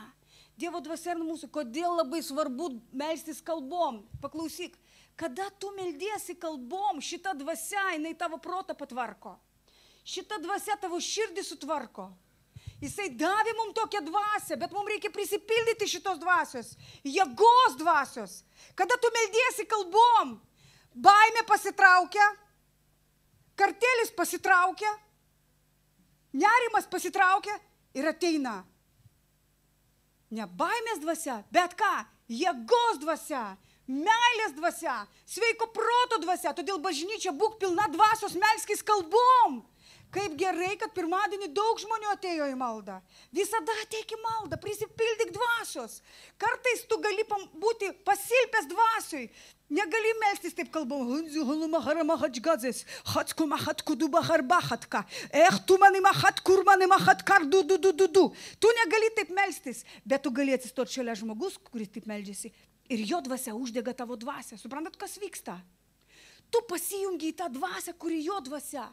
Dievo dvasia yra mūsų. Kodėl labai svarbu melstis kalbom? Paklausyk, kada tu meldiesi kalbom, šita dvasia, jinai tavo protą patvarko. Šita dvasia tavo širdį sutvarko. Jisai davė mums tokią dvasią, bet mums reikia prisipildyti šitos dvasios. Jėgos dvasios. Kada tu meldiesi kalbom, baimė pasitraukia, kartėlis pasitraukia, nerimas pasitraukia ir ateina. Ne baimės dvasia, bet ką? Jėgos dvasia, meilės dvasia, sveiko proto dvasia. Todėl bažnyčia būk pilna dvasios, melskis kalbom. Kaip gerai, kad pirmadienį daug žmonių atėjo į maldą. Visada ateik į maldą, prisipildyk dvasios. Kartais tu gali būti pasilpęs dvasioj. Negali melstis taip kalbom. Tu negali taip melstis, bet tu gali atsistoti šalia žmogus, kuris taip meldžiasi. Ir jo dvasia uždega tavo dvasią. Suprantat, kas vyksta? Tu pasijungi į tą dvasią, kuri jo dvasia.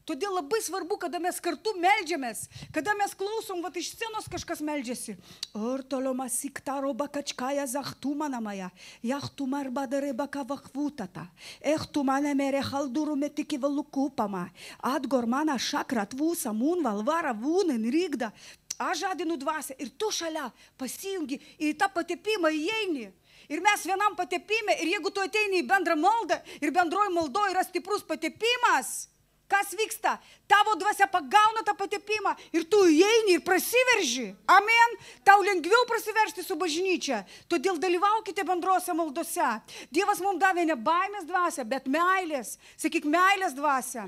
Todėl labai svarbu, kada mes kartu meldžiamės, kada mes klausom, vat iš scenos kažkas meldžiasi. Ortoloma siktaro bakačkaja zahtuma namaya, jahtuma arbadare bakavakvutata, ehtumane mere halduru metiki valukupama, atgormana šakrat vusa, mun valvara vunin rygda. Aš žadinu dvasią ir tu šalia pasijungi į tą patepimą įeini. Ir mes vienam patepime, ir jeigu tu ateini į bendrą maldą, ir bendroji maldoje yra stiprus patepimas, kas vyksta? Tavo dvasia pagauna tą patepimą ir tu įeini ir prasiverži. Amen. Tau lengviau prasiveršti su bažnyčia. Todėl dalyvaukite bendrose maldose. Dievas mums davė ne baimės dvasia, bet meilės. Sakyk, meilės dvasia.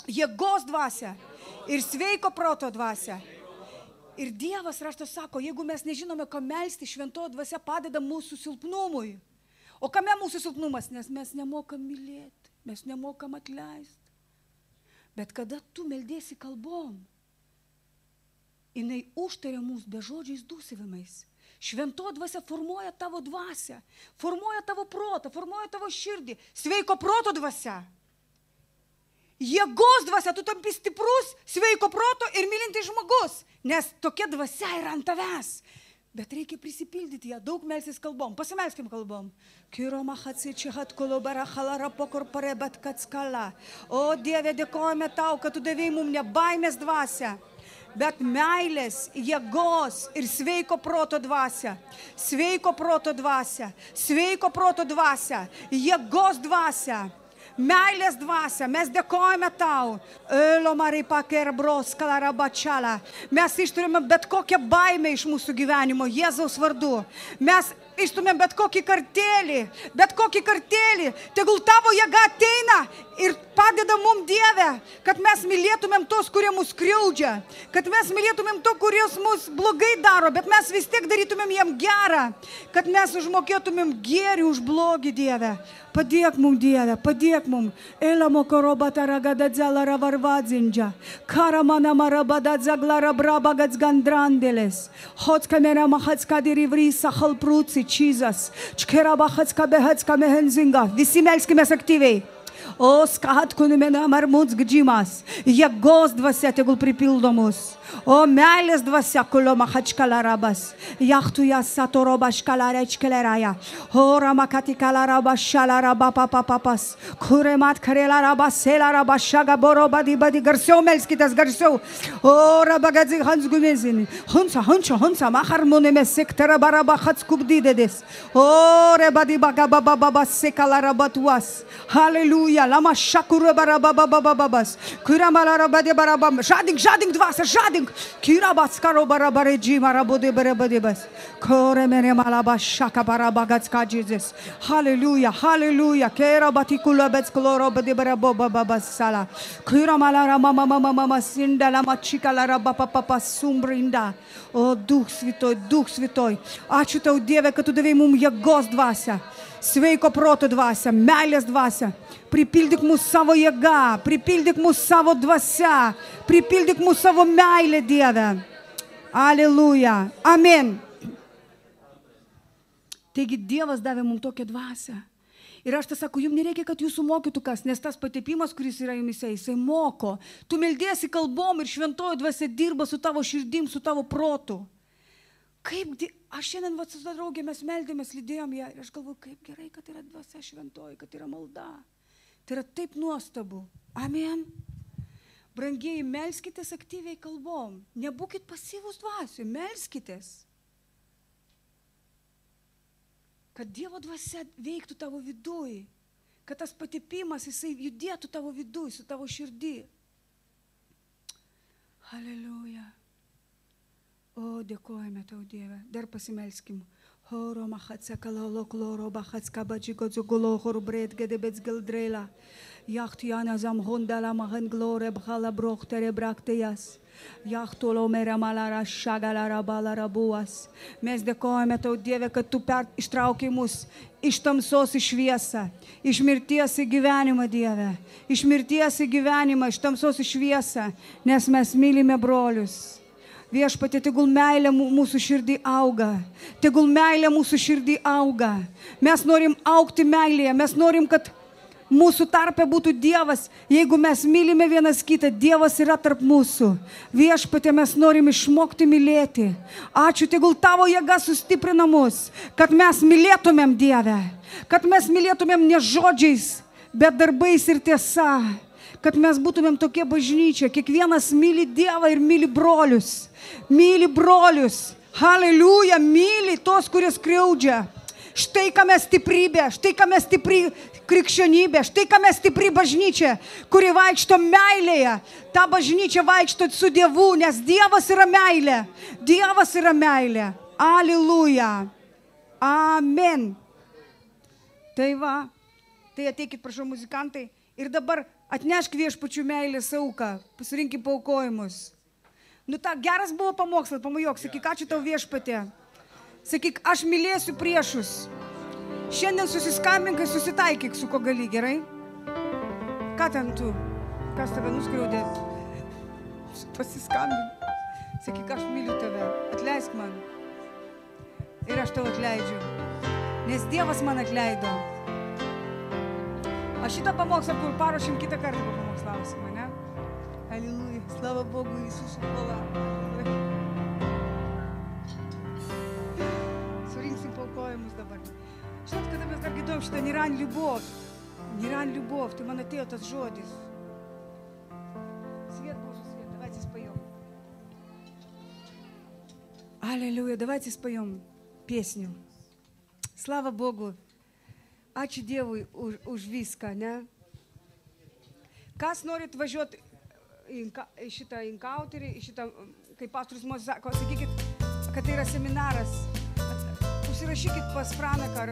Jėgos dvasia. Ir sveiko proto dvasia. Ir Dievas raštas sako, jeigu mes nežinome, ką melsti, šventoji dvasia padeda mūsų silpnumui. O kame mūsų silpnumas? Nes mes nemokam mylėti, mes nemokam atleisti. Bet kada tu meldėsi kalbom, jinai užtaria mūsų be žodžiais dūsavimais. Šventoji dvasia formuoja tavo dvasią, formuoja tavo protą, formuoja tavo širdį. Sveiko proto dvasia. Jėgos dvasia, tu tampi stiprus, sveiko proto ir mylintis žmogus, nes tokia dvasia yra ant tavęs. Bet reikia prisipildyti ją, daug melsis kalbom. Pasimelskim kalbom. O Dieve, dėkojame tau, kad tu davėjai mums ne baimės dvasią, bet meilės, jėgos ir sveiko proto dvasia. Sveiko proto dvasia, sveiko proto dvasia, jėgos dvasia. Meilės dvasia, mes dėkojame tau. Mes išturime bet kokią baimę iš mūsų gyvenimo, Jėzaus vardu. Mes ištumėm bet kokį kartėlį. Tegul tavo jėga ateina ir padeda mums, Dieve, kad mes mylėtumėm tos, kurie mus skriaudžia, kad mes mylėtumėm to, kurios mus blogai daro, bet mes vis tiek darytumėm jiem gerą, kad mes užmokėtumėm gėrį už blogį, Dieve. Padėk mums, Dieve, padėk mums. Elamo korobata ragadadzala ravarvadzindžia. Karamana marabadadza glarabrabagats gandrandeles. Hotkamera mahatskadiri vrisa halpruci, Jesus. Čkerabachatska behatska mehenzinga. Visi melskimės aktyviai. O, skatkunime namar mūs gdžimas. Jėgos dvasia tegul pripildo mus. O, meilės dvasia, kulio mahačkalarabas. Jachtu jas satoroba škalarečkeleraja. O, ramakati kalaraba šalaraba papapapas. Kuremat karelaraba selaraba šagaboroba dibadi. Garsiau melskitės, garsiau. O, rabagadzi hansgumezini. Hunsa, maharmonime sektara baraba hatskubdidedis. O, rebadi bagabababa sekalarabatuas. Halleluja. Lama šakuru barababababas. Kuramalarabadi barabam. Žadink dvasia, žadink. Kirabas karo barabaređima rabode barabadebas. Kore mene malaba šaka barabagatska Jesus. Halleluja, halleluja. Kera batikula betskloro bade barabababas sala. Kiramalara mama sinda lama čikalara bapapapa sumbrinda. O, Duh Svitoj. Ačiū tau, Dieve, kad tu davei mum jėgos dvasia. Sveiko proto dvasia, meilės dvasia. Pripildyk mūsų savo jėgą, pripildyk mūsų savo dvasia, pripildyk mūsų savo meilę, Dieve. Alleluja. Amen. Taigi Dievas davė mums tokią dvasią. Ir aš tas sakau, jums nereikia, kad jūsų mokytų kas, nes tas patepimas, kuris yra jumise, jisai moko. Tu meldėsi kalbom ir šventoji dvasia dirba su tavo širdim, su tavo protu. Aš šiandien su ta draugė mes meldėmės, lydėjom ją ir aš galvoju, kaip gerai, kad yra dvasia šventoji, kad yra malda. Tai yra taip nuostabu. Amen. Brangieji, melskitės aktyviai kalbom. Nebūkit pasyvus dvasiui, melskitės. Kad Dievo dvasia veiktų tavo viduj. Kad tas patepimas, jisai judėtų tavo viduj, su tavo širdį. Halleluja. O, dėkojame tau, Dieve. Dar pasimelskim. Horo mahatsa kalalo kloro bahatska bačiko zugulo horbret gedebets geldrela. Jachtiana zam hondala mahan glore bhala brochtere braktijas. Jachtolo mera malara šagalara balara buas. Mes dėkojame tau, Dieve, kad tu ištraukiai mus iš tamsos į šviesą, iš mirties į gyvenimą, Dieve. Iš mirties į gyvenimą, iš tamsos į šviesą, nes mes mylime brolius. Viešpatie, tegul meilė mūsų širdį auga. Tegul meilė mūsų širdį auga. Mes norim augti meilėje. Mes norim, kad mūsų tarpe būtų Dievas. Jeigu mes mylime vienas kitą, Dievas yra tarp mūsų. Viešpatie, mes norim išmokti mylėti. Ačiū, tegul tavo jėga sustiprina mus, kad mes mylėtumėm Dievę. Kad mes mylėtumėm ne žodžiais, bet darbais ir tiesa. Kad mes būtumėm tokie bažnyčia. Kiekvienas myli Dievą ir myli brolius. Myli brolius. Halleluja. Myli tos, kurie skriaudžia. Štai kame stiprybė. Štai kame stipri krikščionybė. Štai kame stipri bažnyčia, kuri vaikšto meilėje. Ta bažnyčia vaikšto su Dievu, nes Dievas yra meilė. Dievas yra meilė. Alleluja. Amen. Tai va. Tai ateikit, prašau, muzikantai. Ir dabar atnešk Viešpačių meilės auką, pasirinkim paaukojimus. Geras buvo pamokslas, pamajok, sakyk, ačiū tau Viešpatė. Sakyk, aš mylėsiu priešus. Šiandien susiskambink ir susitaikyk su ko gali, gerai? Ką ten tu? Kas tave nuskriaudė? Pasiskambink. Sakyk, aš myliu tave, atleisk man. Ir aš tau atleidžiu, nes Dievas man atleido. Aš šitą pamokslą, kur paruošim kitą kartą pamokslausim, ne? Alleluja, slava Bogu, Иисусу хвала. Surinksim paaukojimus dabar. Žinot, kada mes dar girdėjom šitą Niran liubov. Niran liubov, tai man atėjo tas žodis. Свет, Боже, свет, давайте споем. Аллилуйя, давайте споем песню. Слава Богу. Ačiū Dievui už viską, ne? Kas norit važiuoti į šitą inkauterį, į šitą, kaip pastorius Mozė sako, sakykit, kad tai yra seminaras. Užsirašykit pas Franeką.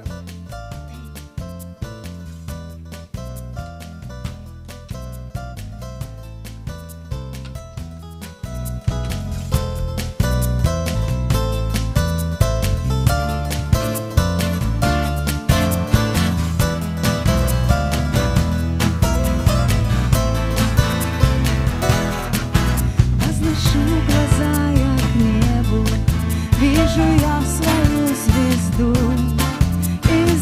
Вижу я свою звезду из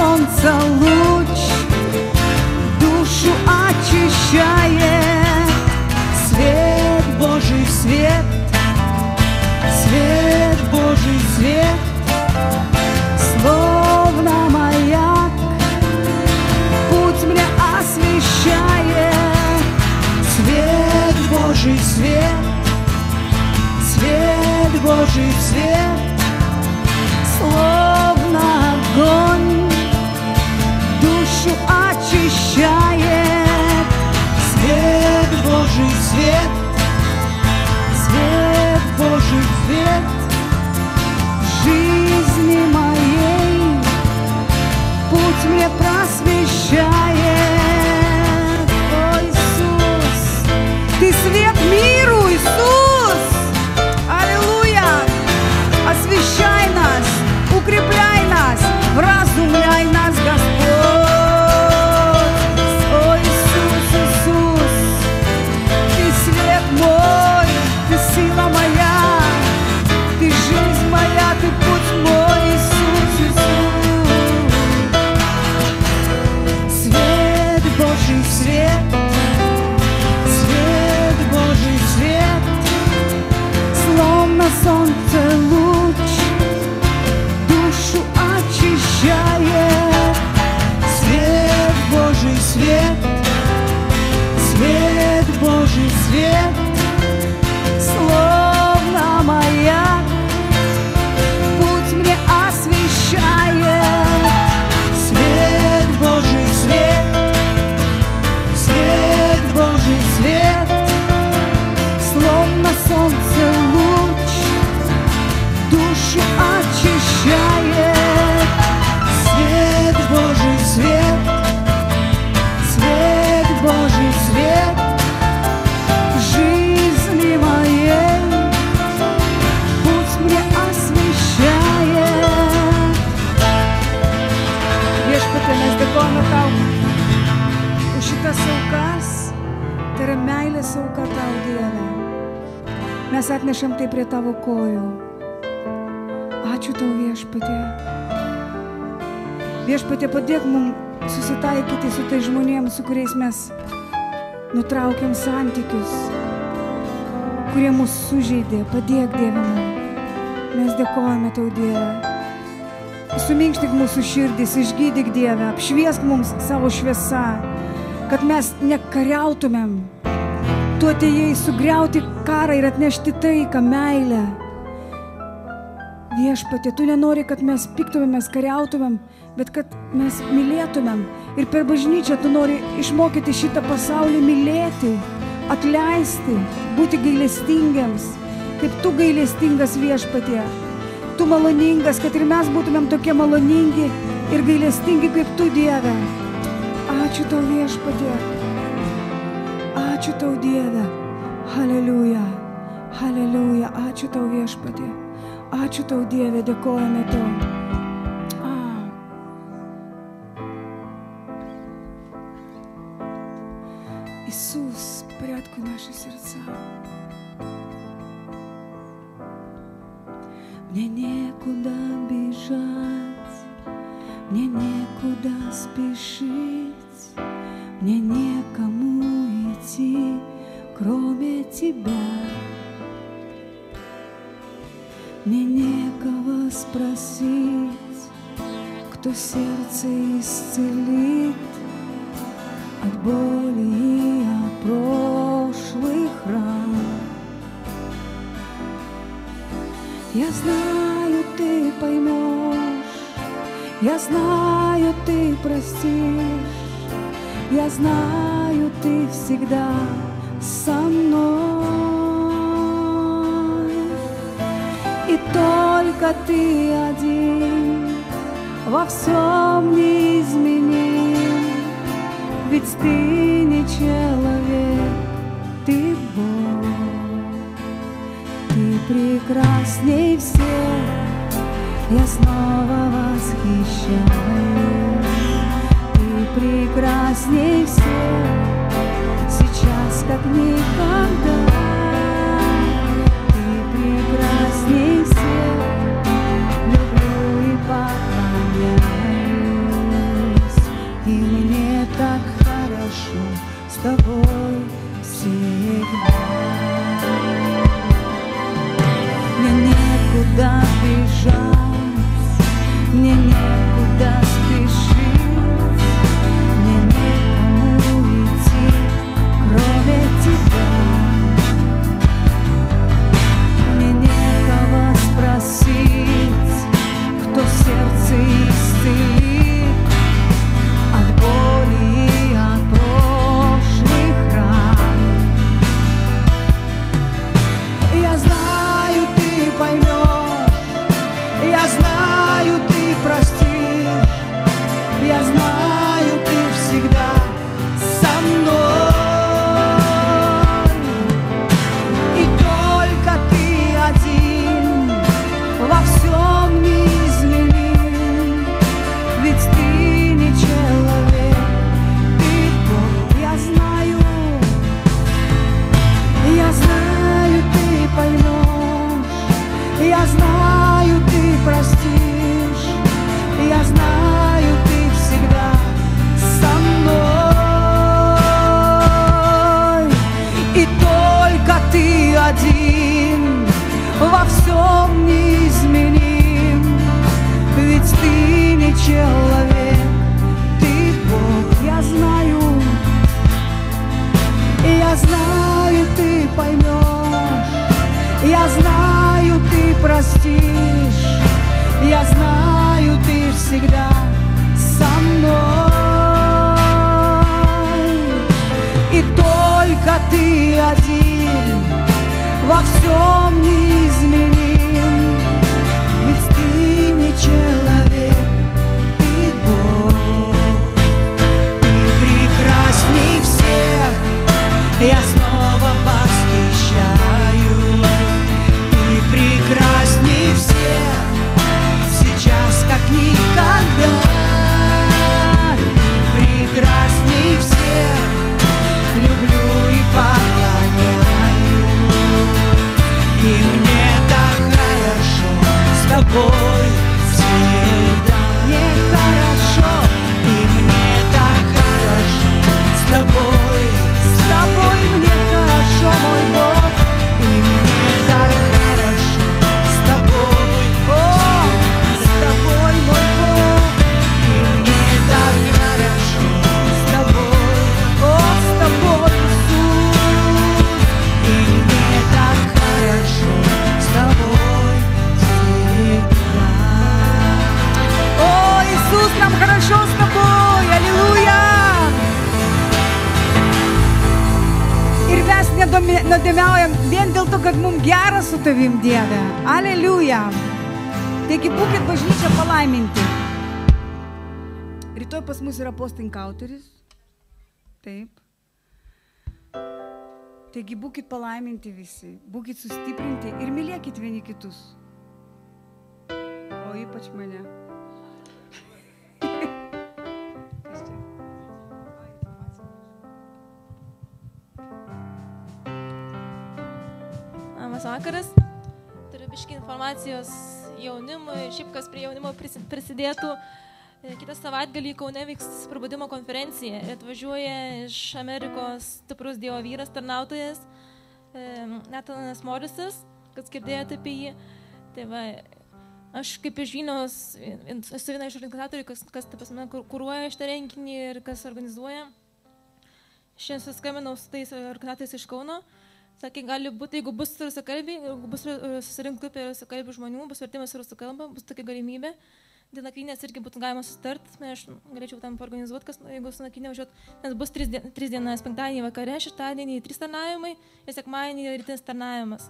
солнца луч душу очищает. Свет Божий свет, свет Божий свет, словно маяк, путь мне освещает. Свет Божий свет, свет Божий свет, словно огонь, душу очищает. Свет Божий свет, свет Божий свет, жизни моей путь мне просвещает. О, Иисус, Ты свет миру, Иисус! Аллилуйя! Освещай нас, укрепляй нас, вразумляй нас, Господь! О, Иисус, Иисус, Ты свет мой, Ты сила моя, Ты жизнь моя, Ты путь мой, Иисус, Иисус. Свет Божий свет, свет Божий свет, словно солнце луч душу очищает. Свет Божий свет, свет Божий свет, словно маяк, путь мне освещает. Свет Божий свет, свет Божий свет, словно солнце луч душу очищает. Свет Божий свет, свет Божий свет, жизни моей путь мне освещает. Viešpatie, mes dėkojame Tau už šitas aukas, tai yra meilės auka Tau, Dieve. Mes atnešam tai prie Tavo kojų. Ačiū Tau, Viešpatie. Viešpatie, padėk mums susitaikyti su tai žmonėms, su kuriais mes nutraukėm santykius, kurie mus sužeidė. Padėk, Dieve, mums. Mes dėkojame Tau, Dieve. Suminkštik mūsų širdis, išgydyk, Dieve, apšviesk mums savo šviesą, kad mes nekariautumėm. Tu atėjai sugriauti karą ir atnešti taiką, meilę. Viešpatie, Tu nenori, kad mes piktumėmės, kariautumėm, bet kad mes mylėtumėm. Ir per bažnyčią Tu nori išmokyti šitą pasaulį mylėti, atleisti, būti gailestingiams, kaip Tu gailestingas, Viešpatie. Tu maloningas, kad ir mes būtumėm tokie maloningi ir gailestingi kaip Tu, Dieve. Ačiū Tau, Viešpatie. Ačiū Tau, Dieve. Haleliuja. Haleliuja. Ačiū Tau, Viešpatie. Ačiū Tau, Dieve. Dėkojame Tau. Иисус, порядкуй наши сердца. Мне некуда бежать, мне некуда спешить, мне некому идти, кроме Тебя. Мне некого спросить, кто сердце исцелит от боли и от прошлых ран. Я знаю, Ты поймешь, я знаю, Ты простишь, я знаю, Ты всегда со мной. И только Ты один во всем неизменим, ведь Ты не человек, Ты Бог. Ты прекрасней всех, я снова восхищаюсь. Ты прекрасней всех, сейчас как никогда. Ты прекрасней всех, люблю и поклоняюсь. один, во всем неизменим. Ведь ты не человек, ты Бог, я знаю, ты поймешь, я знаю, ты простишь, я знаю, ты всегда со мной. И только ты один, во всем неизменим. Ведь ты не человек, ты Бог. Ты прекрасней всех, я снова восхищаю. Ты прекрасней всех, сейчас как никогда. Ты прекрасней всех, люблю и поклоняю. И мне так хорошо с тобой всегда. Мне хорошо, и мне так хорошо с тобой. С тобой мне хорошо, мой Бог, и мне так хорошо с тобой. О, с тобой, мой Бог, и мне так хорошо с тобой. О, с тобой, Иисус, и мне так хорошо с тобой всегда. О, Иисус, нам хорошо с тобой, аллилуйя! Ir mes nuodėmiaujam vien dėl to, kad mums gera su tavim, Dieve. Aleliuja. Taigi būkit bažnyčia palaiminti. Rytoj pas mus yra postinkautoris. Taip. Taigi būkit palaiminti visi. Būkit sustiprinti ir mylėkit vieni kitus. O ypač mane. Vakaras. Turiu biškį informacijos jaunimui, šiaip kas prie jaunimo prisidėtų. Kitą savaitgalį Kaune vyks Prabudimo konferencija. Atvažiuoja iš Amerikos stiprus Dievo vyras, tarnautojas, Nathanas Morrisas, kas girdėjote apie jį. Tai va, aš kaip iš Vilniaus esu viena iš organizatorių, kas kuruoja šitą renginį ir kas organizuoja. Šiandien suskambinau su tais organizatoriais iš Kauno. Sakė, gali būti, jeigu bus rusakalbiai, jeigu bus susirinkti grupė rusakalbių žmonių, bus vertimas į rusų kalbą, bus tokia galimybė. Dėl nakvynės irgi būtų galima susitart, aš galėčiau tam paorganizuoti, jeigu su nakvynė važiuot, nes bus 3 dienas, 5 vakare, 6 3 tarnavimai ir sekmadienį rytinis tarnavimas.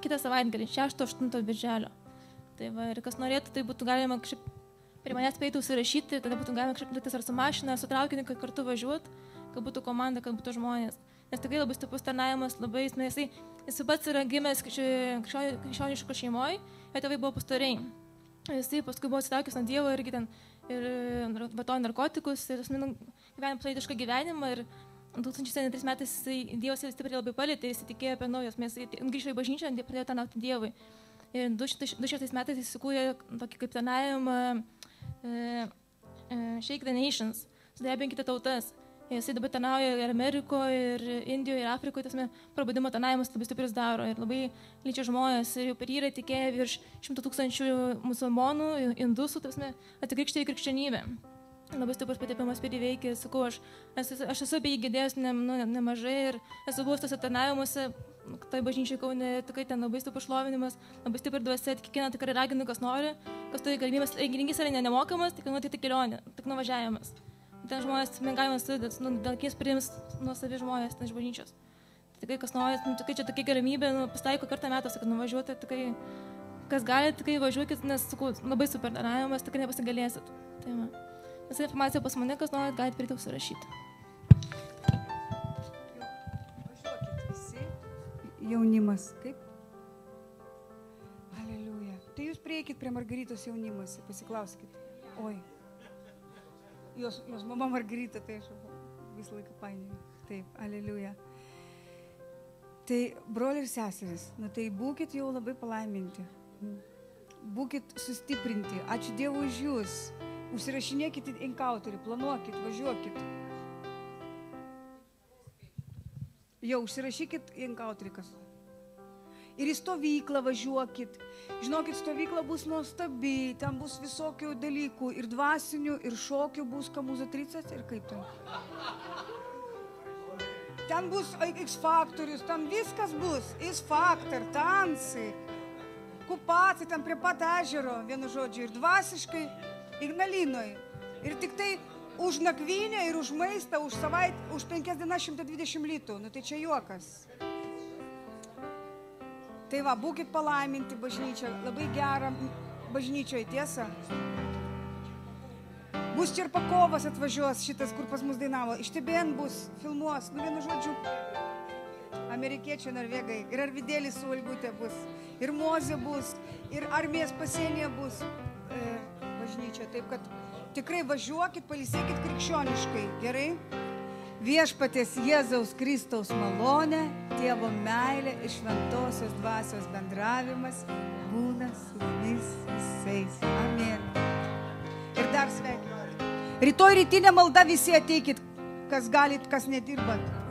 Kitą savaitgalį, 6-8 birželio. Tai va, ir kas norėtų, tai būtų galima kažkaip prie manęs paeitų užsirašyti, tada būtų galima kažkaip liktis ar su mašina, ar su traukiniu, kad kartu važiuot, kad būtų komanda, kad būtų žmonės. Nes tikrai labai stiprus tarnavimas, labai, jis pats yra gimęs krikščioniško šeimoje, jo tėvai buvo pastoriai. Jisai paskui buvo atsitraukęs nuo Dievo irgi ten ir vartojo narkotikus ir gyvenimo pasaitišką gyvenimą ir 2003 metais Dievas jį stipriai labai palėtė, jis įtikėjo apie naujos, mes grįžo į bažnyčią, pradėjo tarnauti Dievui. Ir 2006 metais jis įsikūrė tokį kaip tarnavimą Shake the Nations, sudrebinkite tautas. Jisai dabar tarnauja ir Amerikoje, ir Indijoje, ir Afrikoje, tasme, Prabudimo tarnavimas labai stiprius daro ir labai lyčia žmonės ir jau per jį yra tikėję virš 100 000 musulmonų, indusų, tasme, atikrikštė į krikščionybę. Labai stiprus patepimas per įveikį, sakau, aš esu apie jį girdėjęs nemažai ir esu buvęs tose tarnavimuose, tai bažnyčiai Kaune, tikrai ten labai stiprus šlovinimas, labai stiprus dvasia, kiekvieną tikrai raginu, kas nori, kas turi galimybės, renginys yra nemokamas, tik kainuoti tik kelionė, tik nuvažiavimas. Ten žmonės galima studijas, dėl kies priims nuosavi žmonės iš bažnyčios. Tikrai kas nori, tikrai čia tokia galimybė, pasitaiko kartą metuose, kad nuvažiuoti, tikrai kas gali, tikrai važiuokit, nes sakau, labai super tarnavimas, tikrai nepasigalėsit. Tai va. Visa informacija pas mane, kas nori, galite prieiti užsirašyti. Važiuokit visi. Jaunimas, kaip? Aleliuja. Tai jūs prieikit prie Margaritos jaunimas, pasiklauskit. Oi. Jos mama Margarita, tai aš visą laiką painioju. Taip, aleliuja. Tai broliai ir seserys, tai būkit jau labai palaiminti. Būkit sustiprinti. Ačiū Dievui už jūs. Užsirašinėkit į enkauterį, planuokit, važiuokit. Jau užsirašykit į enkauterį kas. Ir į stovyklą važiuokit. Žinokit, stovykla bus nuostabi, ten bus visokių dalykų, ir dvasinių, ir šokių bus, kamuzatricas, ir kaip ten. Ten bus X faktorius, ten viskas bus. X faktor, tansai, kupacija, ten prie pat ežero, vienu žodžiu, ir dvasiškai, Ignalinoje. Ir tik tai už nakvynę ir už maistą, už savaitę, už 5 dienas 120 litų. Nu tai čia juokas. Tai va, būkit palaiminti bažnyčią, labai gerą bažnyčioje, tiesa. Bus Čerpakovas atvažiuos šitas, kur pas mus dainavo. Iš TBN bus, filmuos, nu vienu žodžiu, amerikiečiai, norvegai. Ir Arvidėlis su Olgutė bus, ir Mozė bus, ir Armijos pasienyje bus bažnyčia. Taip kad tikrai važiuokit, pailsėkit krikščioniškai, gerai? Viešpaties Jėzaus Kristaus malonė, Tėvo meilė ir šventosios dvasios bendravimas būna su jumis visais. Amen. Ir dar sveikinu. Rytoj rytinė malda visi ateikit, kas galit, kas nedirbat.